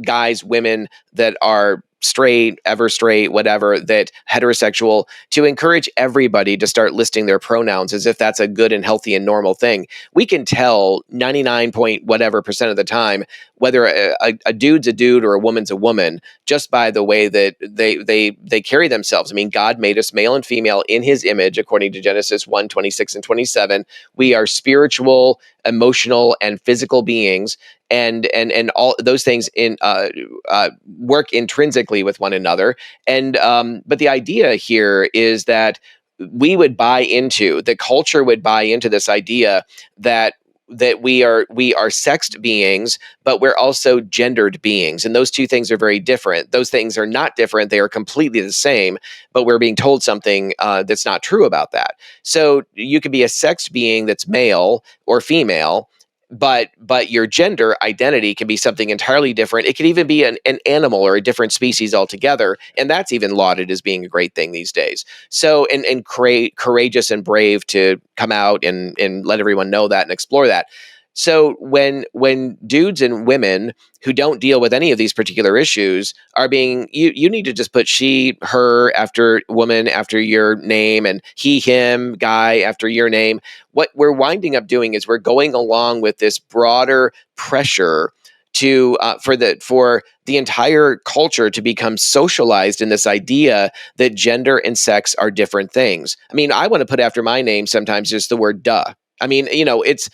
guys, women that are straight, ever straight, whatever, that heterosexual, to encourage everybody to start listing their pronouns as if that's a good and healthy and normal thing. We can tell 99 point whatever percent of the time whether a dude's a dude or a woman's a woman just by the way that they carry themselves. I mean, God made us male and female in his image, according to Genesis 1:26 and 27. We are spiritual, emotional, and physical beings, and all those things work intrinsically with one another. And but the idea here is that the culture would buy into this idea that we are sexed beings, but we're also gendered beings, and those two things are very different. Those things are not different; they are completely the same. But we're being told something that's not true about that. So you could be a sexed being that's male or female, but your gender identity can be something entirely different. It could even be an animal or a different species altogether, and that's even lauded as being a great thing these days. So and courageous and brave to come out and let everyone know that and explore that. So when dudes and women who don't deal with any of these particular issues are being, you need to just put she, her after woman after your name, and he, him, guy after your name. What we're winding up doing is we're going along with this broader pressure to for the entire culture to become socialized in this idea that gender and sex are different things. I mean, I want to put after my name sometimes just the word duh. I mean, it's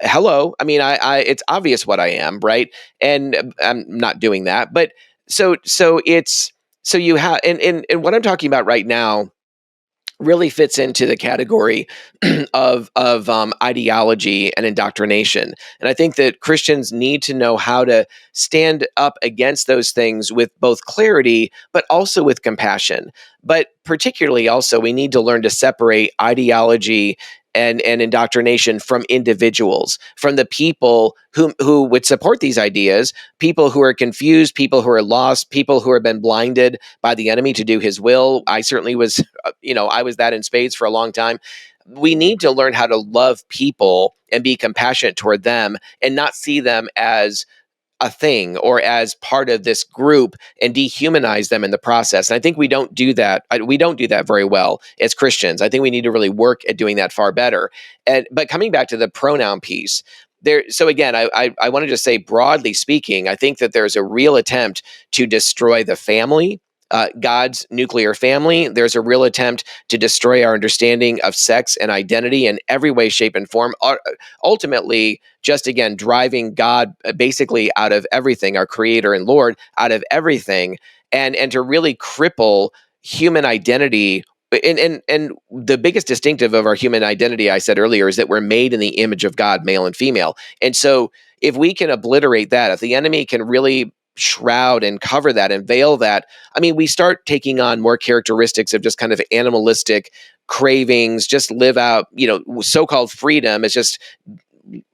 hello. I mean, I it's obvious what I am, right? And I'm not doing that. But so you have, and what I'm talking about right now really fits into the category of ideology and indoctrination. And I think that Christians need to know how to stand up against those things with both clarity, but also with compassion. But particularly also, we need to learn to separate ideology and indoctrination from individuals, from the people who would support these ideas, people who are confused, people who are lost, people who have been blinded by the enemy to do his will. I certainly was, I was that in spades for a long time. We need to learn how to love people and be compassionate toward them and not see them as a thing or as part of this group and dehumanize them in the process. And I think we don't do that. We don't do that very well as Christians. I think we need to really work at doing that far better. But coming back to the pronoun piece, so again, I want to just say, broadly speaking, I think that there's a real attempt to destroy the family, God's nuclear family. There's a real attempt to destroy our understanding of sex and identity in every way, shape, and form. Ultimately, just again, driving God basically out of everything, our Creator and Lord, out of everything, and to really cripple human identity. And the biggest distinctive of our human identity, I said earlier, is that we're made in the image of God, male and female. And so if we can obliterate that, if the enemy can really shroud and cover that and veil that, I mean, we start taking on more characteristics of just kind of animalistic cravings, just live out, so-called freedom is just,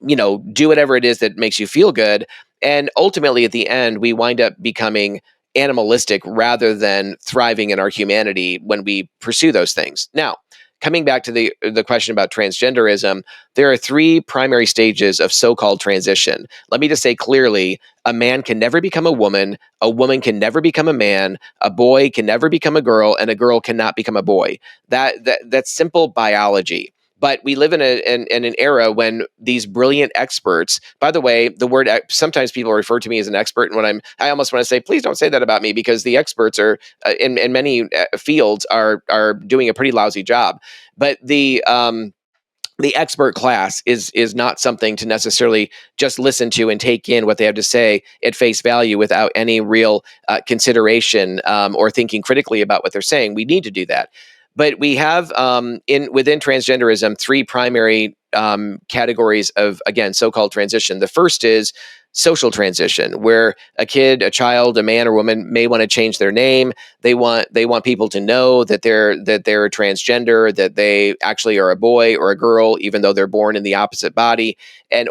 do whatever it is that makes you feel good. And ultimately, at the end, we wind up becoming animalistic rather than thriving in our humanity when we pursue those things. Now, coming back to the question about transgenderism, there are three primary stages of so-called transition. Let me just say clearly, a man can never become a woman can never become a man, a boy can never become a girl, and a girl cannot become a boy. That's simple biology. But we live in an era when these brilliant experts, by the way, the word, sometimes people refer to me as an expert. And when I almost want to say, please don't say that about me, because the experts are in many fields are doing a pretty lousy job. But the expert class is not something to necessarily just listen to and take in what they have to say at face value without any real consideration or thinking critically about what they're saying. We need to do that. But we have within transgenderism three primary categories of, again, so-called transition. The first is social transition, where a kid, a child, a man or woman may want to change their name. They want people to know that they're transgender, that they actually are a boy or a girl, even though they're born in the opposite body,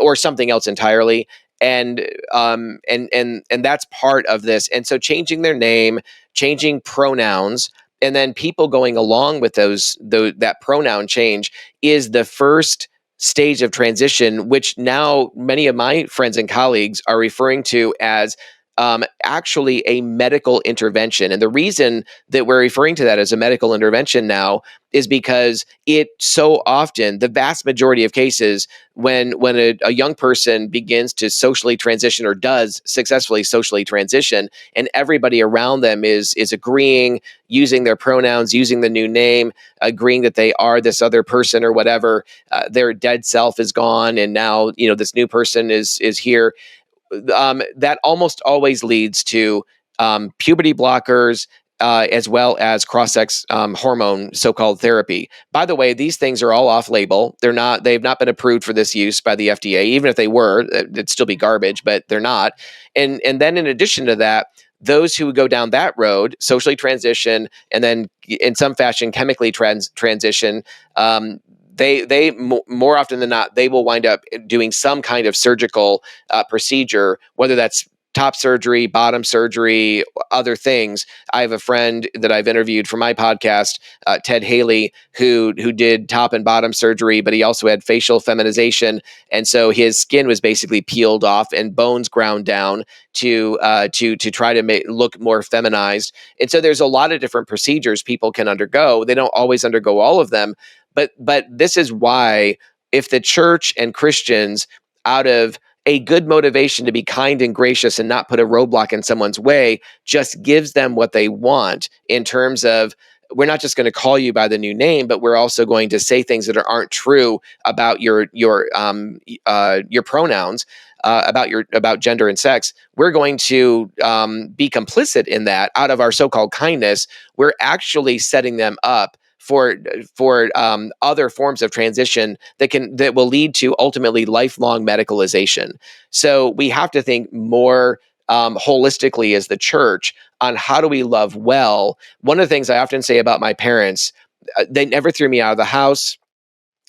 or something else entirely. And that's part of this. And so changing their name, changing pronouns, and then people going along with that pronoun change is the first stage of transition, which now many of my friends and colleagues are referring to as actually a medical intervention. And the reason that we're referring to that as a medical intervention now is because it so often, the vast majority of cases, when a young person begins to socially transition or does successfully socially transition, and everybody around them is agreeing, using their pronouns, using the new name, agreeing that they are this other person or whatever, their dead self is gone, and now this new person is here. That almost always leads to puberty blockers, as well as cross-sex hormone so-called therapy. By the way, these things are all off-label. They've not been approved for this use by the FDA. Even if they were, it'd still be garbage, but they're not. And then in addition to that, those who go down that road, socially transition, and then in some fashion chemically transition, they more often than not, they will wind up doing some kind of surgical procedure, whether that's top surgery, bottom surgery, other things. I have a friend that I've interviewed for my podcast, Ted Haley, who did top and bottom surgery, but he also had facial feminization, and so his skin was basically peeled off and bones ground down to try to look more feminized. And so there's a lot of different procedures people can undergo. They don't always undergo all of them, but this is why, if the church and Christians, out of a good motivation to be kind and gracious and not put a roadblock in someone's way, just gives them what they want in terms of, we're not just going to call you by the new name, but we're also going to say things that aren't true about your pronouns, about gender and sex. We're going to be complicit in that out of our so-called kindness. We're actually setting them up for other forms of transition that will lead to ultimately lifelong medicalization. So we have to think more holistically as the church on how do we love well. One of the things I often say about my parents, they never threw me out of the house.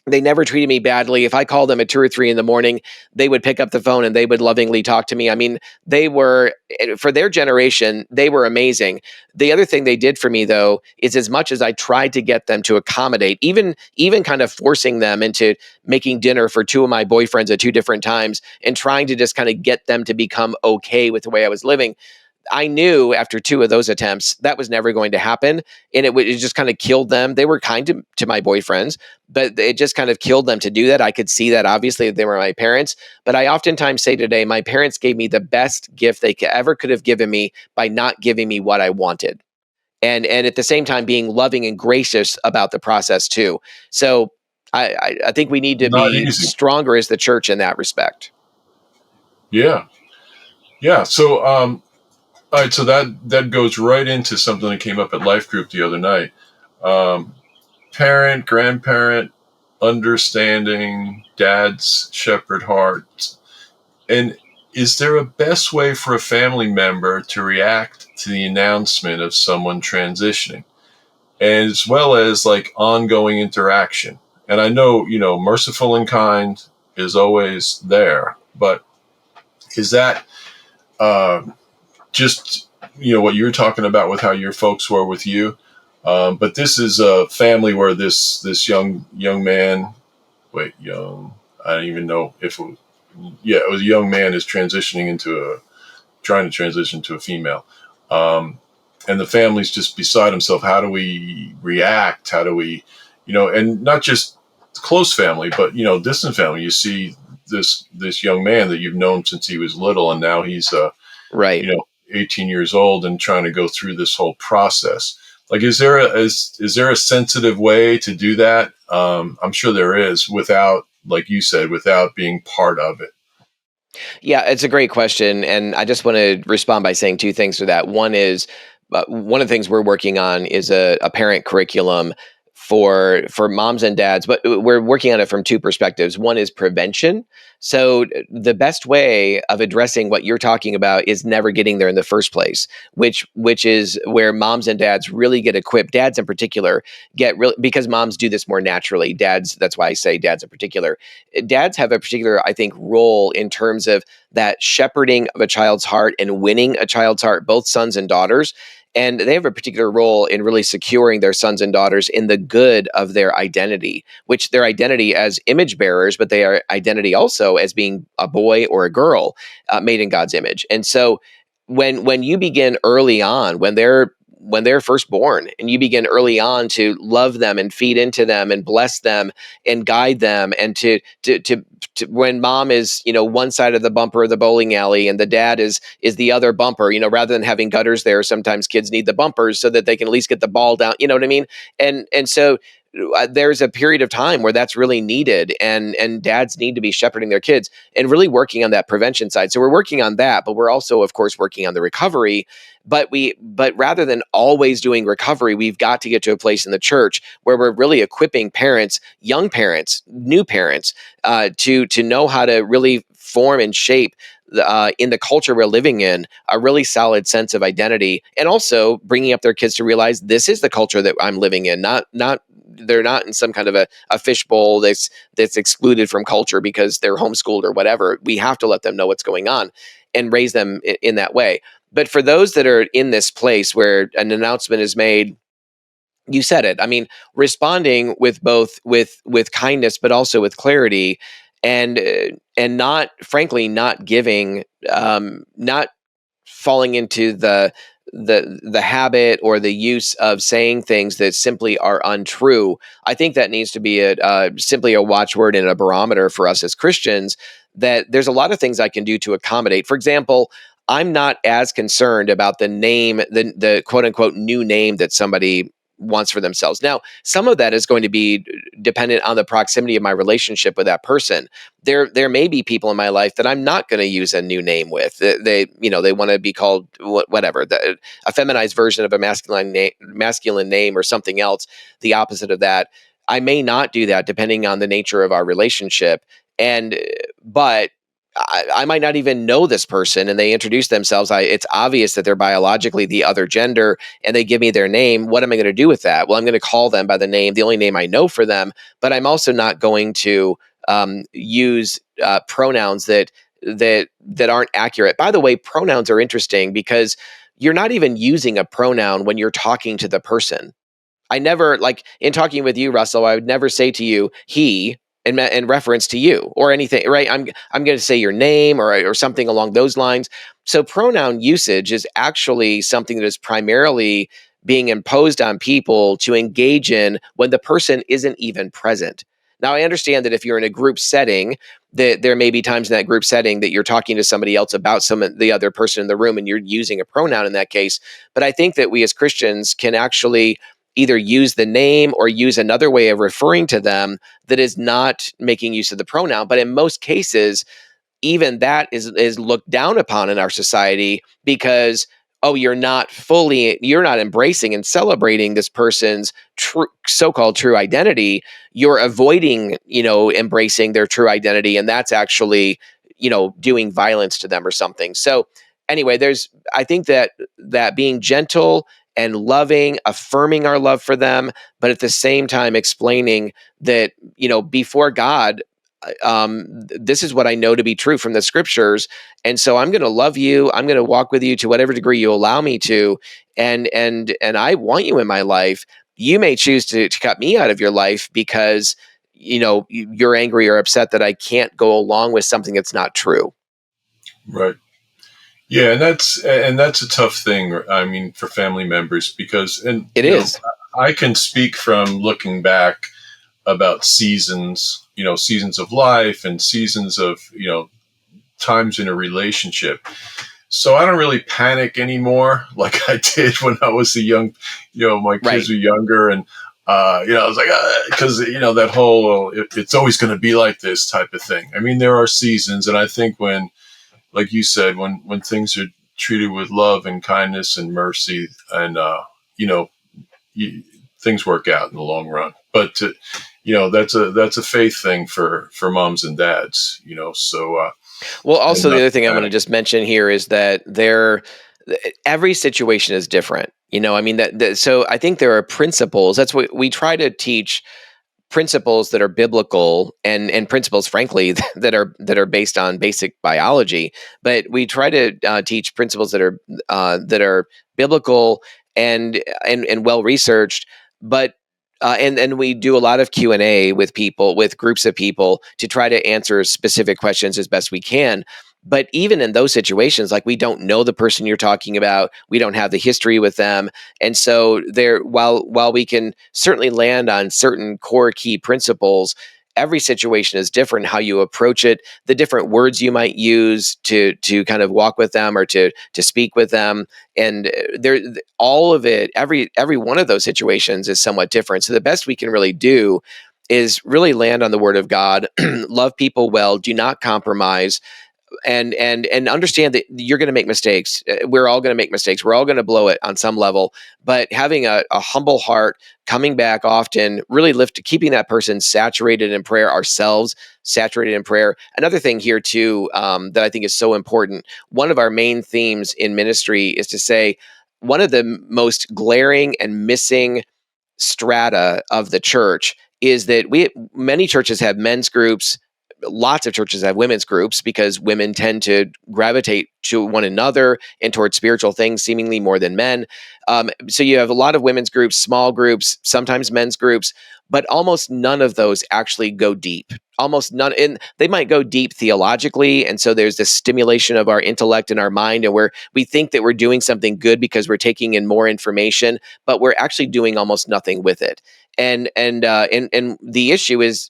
They never treated me badly. If I called them at 2 or 3 in the morning, they would pick up the phone and they would lovingly talk to me. I mean, they were, for their generation, they were amazing. The other thing they did for me, though, is as much as I tried to get them to accommodate, even kind of forcing them into making dinner for 2 of my boyfriends at 2 different times and trying to just kind of get them to become okay with the way I was living. I knew after 2 of those attempts that was never going to happen, and it just kind of killed them. They were kind to my boyfriends, but it just kind of killed them to do that. I could see that, obviously, they were my parents, but I oftentimes say today, my parents gave me the best gift they ever could have given me by not giving me what I wanted, and at the same time being loving and gracious about the process too. So I think we need to Not be easy. stronger as the church in that respect. Yeah. So, all right. So that goes right into something that came up at Life Group the other night. Parent, grandparent, understanding, dad's shepherd heart. And is there a best way for a family member to react to the announcement of someone transitioning, as well as like ongoing interaction? And I know, merciful and kind is always there, but is that just, what you're talking about with how your folks were with you? But this is a family where this young man, I don't even know if it was, it was a young man is trying to transition to a female. And the family's just beside himself. How do we react? How do we, and not just close family, but distant family. You see this young man that you've known since he was little, and now he's Right. 18 years old and trying to go through this whole process. Like, is there a sensitive way to do that? I'm sure there is, without, like you said, without being part of it. Yeah, it's a great question. And I just want to respond by saying two things to that. One is one of the things we're working on is a parent curriculum for moms and dads, but we're working on it from two perspectives. One is prevention. So the best way of addressing what you're talking about is never getting there in the first place, which is where moms and dads really get equipped. Dads in particular get real because moms do this more naturally. Dads, that's why I say dads in particular. Dads have a particular, I think, role in terms of that shepherding of a child's heart and winning a child's heart, both sons and daughters. And they have a particular role in really securing their sons and daughters in the good of their identity, which their identity as image bearers, but their identity also as being a boy or a girl made in God's image. And so when you begin early on, when they're first born, and you begin early on to love them and feed into them and bless them and guide them, and to when mom is one side of the bumper of the bowling alley and the dad is the other bumper, rather than having gutters there, sometimes kids need the bumpers so that they can at least get the ball down, you know what I mean? And so there's a period of time where that's really needed, and dads need to be shepherding their kids and really working on that prevention side. So we're working on that, but we're also, of course, working on the recovery. But rather than always doing recovery, we've got to get to a place in the church where we're really equipping parents, young parents, new parents, to know how to really form and shape in the culture we're living in a really solid sense of identity, and also bringing up their kids to realize this is the culture that I'm living in. Not they're not in some kind of a fishbowl that's excluded from culture because they're homeschooled or whatever. We have to let them know what's going on and raise them in that way. But for those that are in this place where an announcement is made, you said it. I mean, responding with both with kindness, but also with clarity, and not, frankly, not giving, not falling into the habit or the use of saying things that simply are untrue. I think that needs to be simply a watchword and a barometer for us as Christians, that there's a lot of things I can do to accommodate. For example, I'm not as concerned about the name, the quote unquote new name that somebody wants for themselves. Now, some of that is going to be dependent on the proximity of my relationship with that person. There may be people in my life that I'm not going to use a new name with. They want to be called whatever, a feminized version of a masculine name or something else, the opposite of that. I may not do that depending on the nature of our relationship. But I might not even know this person, and they introduce themselves. It's obvious that they're biologically the other gender, and they give me their name. What am I going to do with that? Well, I'm going to call them by the only name I know for them. But I'm also not going to use pronouns that aren't accurate. By the way, pronouns are interesting because you're not even using a pronoun when you're talking to the person. I never, like in talking with you, Russell, I would never say to you, he, in reference to you or anything, right? I'm going to say your name or something along those lines. So pronoun usage is actually something that is primarily being imposed on people to engage in when the person isn't even present. Now, I understand that if you're in a group setting, that there may be times in that group setting that you're talking to somebody else about the other person in the room, and you're using a pronoun in that case. But I think that we as Christians can actually either use the name or use another way of referring to them that is not making use of the pronoun. But in most cases, even that is looked down upon in our society because, oh, you're not embracing and celebrating this person's so-called true identity. You're avoiding, embracing their true identity, and that's actually, doing violence to them or something. So anyway, I think that being gentle and loving, affirming our love for them, but at the same time explaining that, before God, this is what I know to be true from the scriptures. And so I'm going to love you. I'm going to walk with you to whatever degree you allow me to. And I want you in my life. You may choose to cut me out of your life because, you're angry or upset that I can't go along with something that's not true. Right. Yeah, and that's a tough thing. I mean, for family members, because it is. I can speak from looking back about seasons, seasons of life and seasons of, times in a relationship. So I don't really panic anymore like I did when I was my kids were younger. And, I was like, because, that whole, it's always going to be like this type of thing. I mean, there are seasons. And I think when, like you said, when things are treated with love and kindness and mercy and, things work out in the long run. But, that's a faith thing for moms and dads, so, well, also the other thing I'm going to just mention here is that every situation is different. I mean so I think there are principles. That's what we try to teach, principles that are biblical and principles, frankly, that are based on basic biology. But we try to teach principles that are biblical and well researched. But and we do a lot of Q&A with groups of people to try to answer specific questions as best we can. But even in those situations, like, we don't know the person you're talking about, we don't have the history with them, and so while we can certainly land on certain core key principles, every situation is different. How you approach it, the different words you might use to kind of walk with them or to speak with them, and all of it, every one of those situations is somewhat different. So the best we can really do is really land on the Word of God, love people well, do not compromise, and understand that you're going to make mistakes. We're all going to make mistakes. We're all going to blow it on some level. But having a humble heart, coming back often, really keeping that person saturated in prayer, ourselves saturated in prayer. Another thing here too, that I think is so important. One of our main themes in ministry is to say one of the most glaring and missing strata of the church is that many churches have men's groups. Lots of churches have women's groups because women tend to gravitate to one another and towards spiritual things seemingly more than men. So you have a lot of women's groups, small groups, sometimes men's groups, but almost none of those actually go deep. Almost none. And they might go deep theologically. And so there's this stimulation of our intellect and our mind, and we think that we're doing something good because we're taking in more information, but we're actually doing almost nothing with it. And the issue is,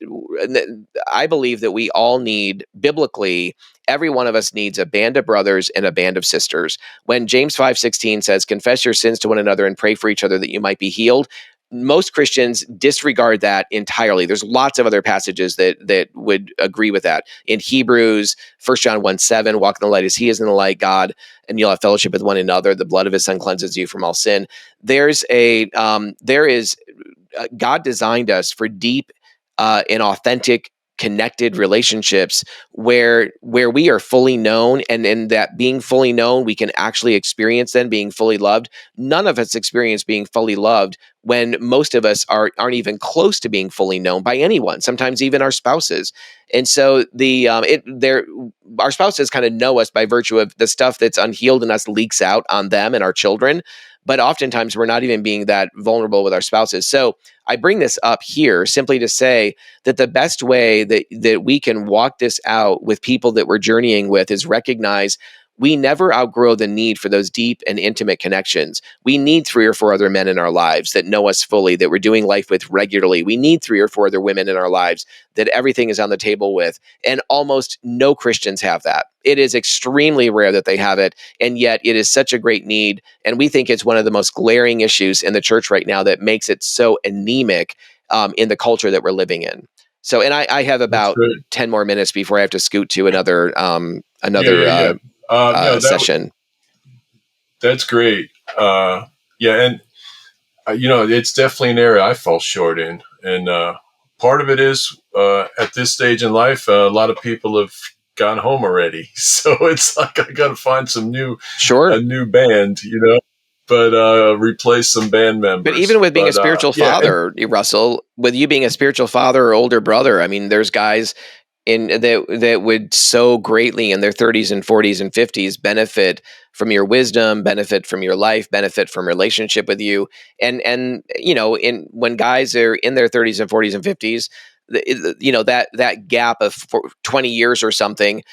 I believe that we all need, biblically, every one of us needs a band of brothers and a band of sisters. When James 5:16 says, "Confess your sins to one another and pray for each other that you might be healed," most Christians disregard that entirely. There's lots of other passages that would agree with that. In Hebrews, 1 John 1:7, walk in the light as he is in the light, God, and you'll have fellowship with one another. The blood of his son cleanses you from all sin. There is God designed us for deep and authentic, connected relationships where we are fully known, and in that being fully known, we can actually experience then being fully loved. None of us experience being fully loved when most of us aren't even close to being fully known by anyone, sometimes even our spouses. And so our spouses kind of know us by virtue of the stuff that's unhealed in us leaks out on them and our children. But oftentimes we're not even being that vulnerable with our spouses. So I bring this up here simply to say that the best way that we can walk this out with people that we're journeying with is recognize we never outgrow the need for those deep and intimate connections. We need 3 or 4 other men in our lives that know us fully, that we're doing life with regularly. We need 3 or 4 other women in our lives that everything is on the table with. And almost no Christians have that. It is extremely rare that they have it. And yet it is such a great need. And we think it's one of the most glaring issues in the church right now that makes it so anemic in the culture that we're living in. So, and I have about 10 more minutes before I have to scoot to another session. That's great. And it's definitely an area I fall short in, and part of it is at this stage in life, a lot of people have gone home already, so it's like I got to find a new band, but replace some band members. But even with being a spiritual father, Russell, with you being a spiritual father or older brother, I mean, there's guys that would so greatly in their 30s and 40s and 50s benefit from your wisdom, benefit from your life, benefit from relationship with you. And when guys are in their 30s and 40s and 50s, that gap of 20 years or something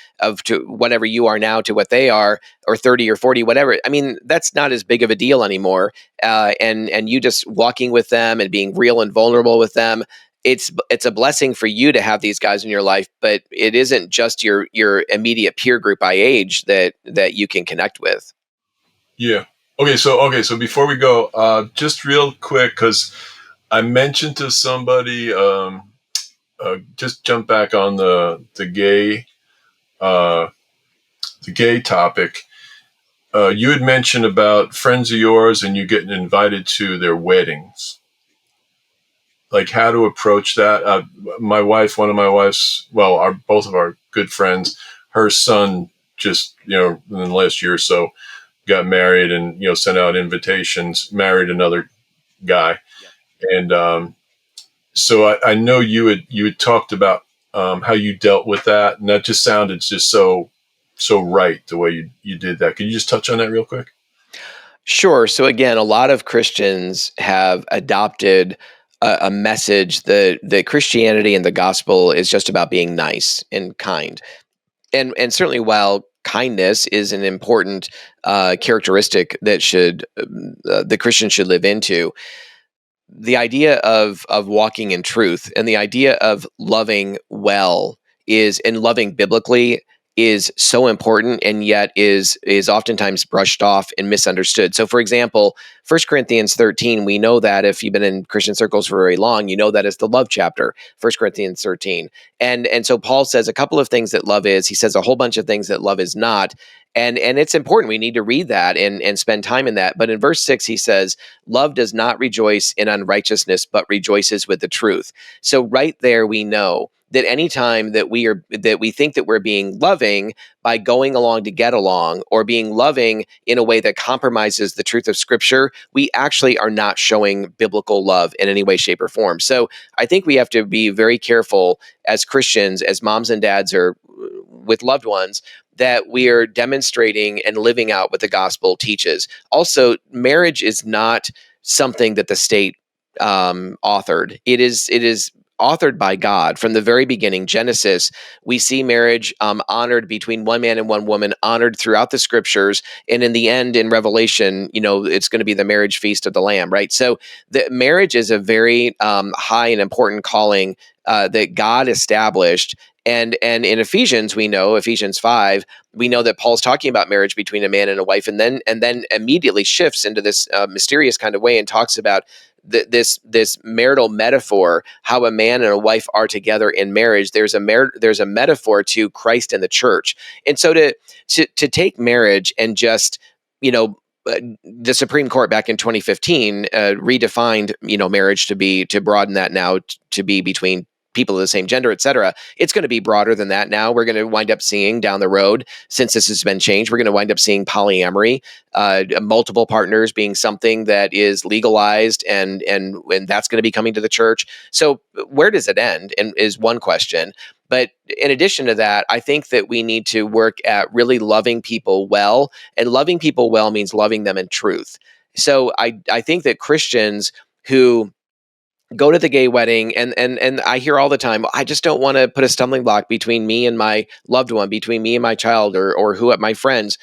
to whatever you are now to what they are, or 30 or 40, whatever. I mean, that's not as big of a deal anymore. And you just walking with them and being real and vulnerable with them, it's a blessing for you to have these guys in your life, but it isn't just your immediate peer group by age that you can connect with. Yeah. Okay. So before we go, just real quick, because I mentioned to somebody, just jump back on uh, the gay topic. You had mentioned about friends of yours and you getting invited to their weddings. Like how to approach that. My wife, one of my wife's, well, both of our good friends, her son just, in the last year or so got married and, sent out invitations, married another guy. And so I know you had talked about how you dealt with that. And that just sounded just so right the way you did that. Could you just touch on that real quick? Sure. So again, a lot of Christians have adopted a message that Christianity and the gospel is just about being nice and kind. And certainly, while kindness is an important characteristic that the Christian should live into, the idea of walking in truth and the idea of loving well is and loving biblically is so important, and yet is oftentimes brushed off and misunderstood. So for example, 1 Corinthians 13, we know that if you've been in Christian circles for very long, you know that is the love chapter, 1 Corinthians 13. And so Paul says a couple of things that love is. He says a whole bunch of things that love is not. And it's important. We need to read that and spend time in that. But in verse 6, he says, love does not rejoice in unrighteousness, but rejoices with the truth. So right there, we know that anytime that we think that we're being loving by going along to get along, or being loving in a way that compromises the truth of Scripture, we actually are not showing biblical love in any way, shape, or form. So I think we have to be very careful as Christians, as moms and dads are with loved ones, that we are demonstrating and living out what the gospel teaches. Also, marriage is not something that the state authored. It is authored by God from the very beginning. Genesis, we see marriage honored between one man and one woman, honored throughout the scriptures, and in the end, in Revelation, it's going to be the marriage feast of the Lamb, right? So, the marriage is a very high and important calling that God established. And in Ephesians, we know Ephesians 5, we know that Paul's talking about marriage between a man and a wife, and then immediately shifts into this mysterious kind of way and talks about this marital metaphor, how a man and a wife are together in marriage. There's a metaphor to Christ and the church, and so to take marriage and just the Supreme Court back in 2015 redefined marriage to broaden that now to be between people of the same gender, et cetera. It's going to be broader than that now. We're going to wind up seeing down the road, since this has been changed, we're going to wind up seeing polyamory, multiple partners being something that is legalized, and that's going to be coming to the church. So where does it end? And is one question. But in addition to that, I think that we need to work at really loving people well, and loving people well means loving them in truth. So I think that Christians who go to the gay wedding, and I hear all the time, I just don't want to put a stumbling block between me and my loved one, between me and my child, or who my friends.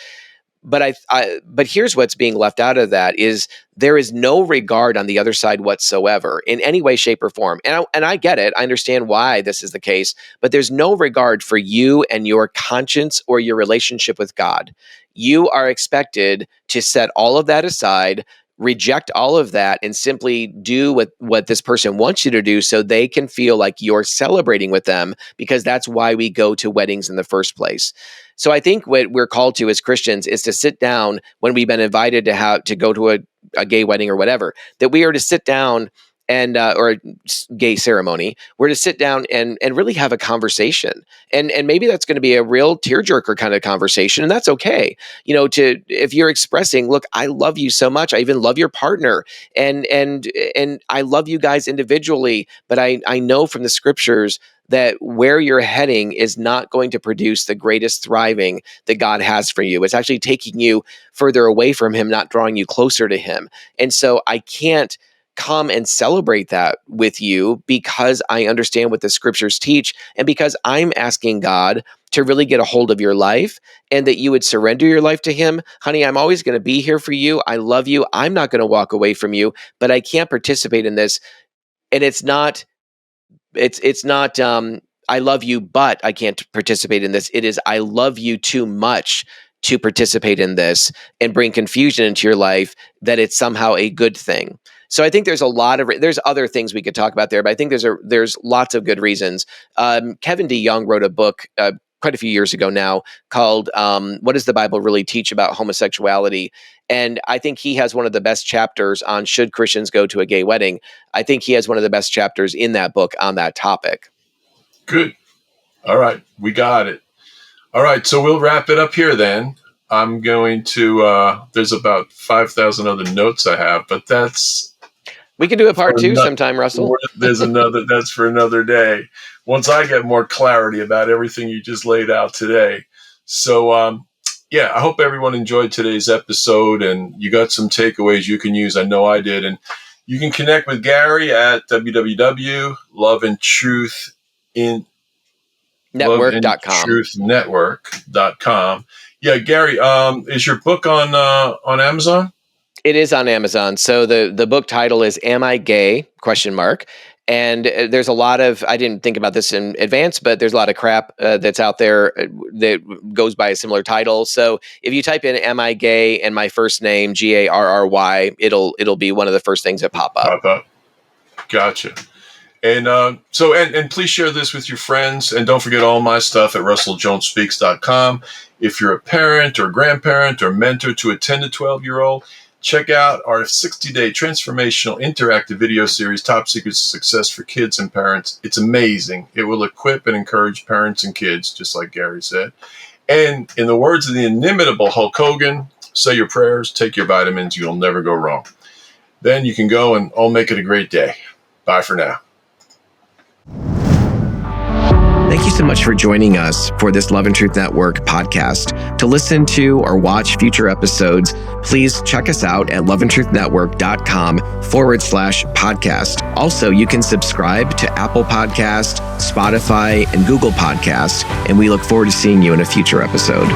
But but here's what's being left out of that is there is no regard on the other side whatsoever in any way, shape, or form. And I get it. I understand why this is the case, but there's no regard for you and your conscience or your relationship with God. You are expected to set all of that aside, reject all of that, and simply do what this person wants you to do, so they can feel like you're celebrating with them, because that's why we go to weddings in the first place. So I think what we're called to as Christians is to sit down when we've been invited to go to a gay wedding or whatever, that we are to sit down and or a gay ceremony. We're to sit down and really have a conversation, and maybe that's going to be a real tearjerker kind of conversation, and that's okay. If you're expressing, look, I love you so much, I even love your partner, and I love you guys individually, but I know from the scriptures that where you're heading is not going to produce the greatest thriving that God has for you. It's actually taking you further away from Him, not drawing you closer to Him. And so I can't come and celebrate that with you, because I understand what the scriptures teach, and because I'm asking God to really get a hold of your life, and that you would surrender your life to Him. Honey, I'm always going to be here for you. I love you. I'm not going to walk away from you, but I can't participate in this. And it's not It's not I love you, but I can't participate in this. It is I love you too much to participate in this and bring confusion into your life that it's somehow a good thing. So I think there's a lot of there's other things we could talk about there, but I think there's lots of good reasons. Kevin DeYoung wrote a book quite a few years ago now called "What Does the Bible Really Teach About Homosexuality?" And I think he has one of the best chapters on should Christians go to a gay wedding. I think he has one of the best chapters in that book on that topic. Good. All right, we got it. All right, so we'll wrap it up here then. I'm going to. There's about 5,000 other notes I have, but that's. We could do a part two sometime, Russell. There's another. That's for another day. Once I get more clarity about everything you just laid out today. So, I hope everyone enjoyed today's episode and you got some takeaways you can use. I know I did. And you can connect with Garry at www.loveandtruth.network.com. Yeah, Garry, is your book on Amazon? It is on Amazon. So the book title is "Am I Gay?" ? And there's a lot of, I didn't think about this in advance, but there's a lot of crap that's out there that goes by a similar title. So if you type in "Am I Gay?" and my first name, Garry, it'll be one of the first things that pop up. Gotcha. And and please share this with your friends. And don't forget all my stuff at russelljonespeaks.com. If you're a parent or grandparent or mentor to a 10 to 12-year-old, check out our 60-day transformational interactive video series, Top Secrets of Success for Kids and Parents. It's amazing. It will equip and encourage parents and kids, just like Garry said. And in the words of the inimitable Hulk Hogan, say your prayers, take your vitamins, you'll never go wrong. Then you can go and all make it a great day. Bye for now. Thank you so much for joining us for this Love and Truth Network podcast. To listen to or watch future episodes, please check us out at loveandtruthnetwork.com/podcast. Also, you can subscribe to Apple Podcast, Spotify, and Google Podcast, and we look forward to seeing you in a future episode.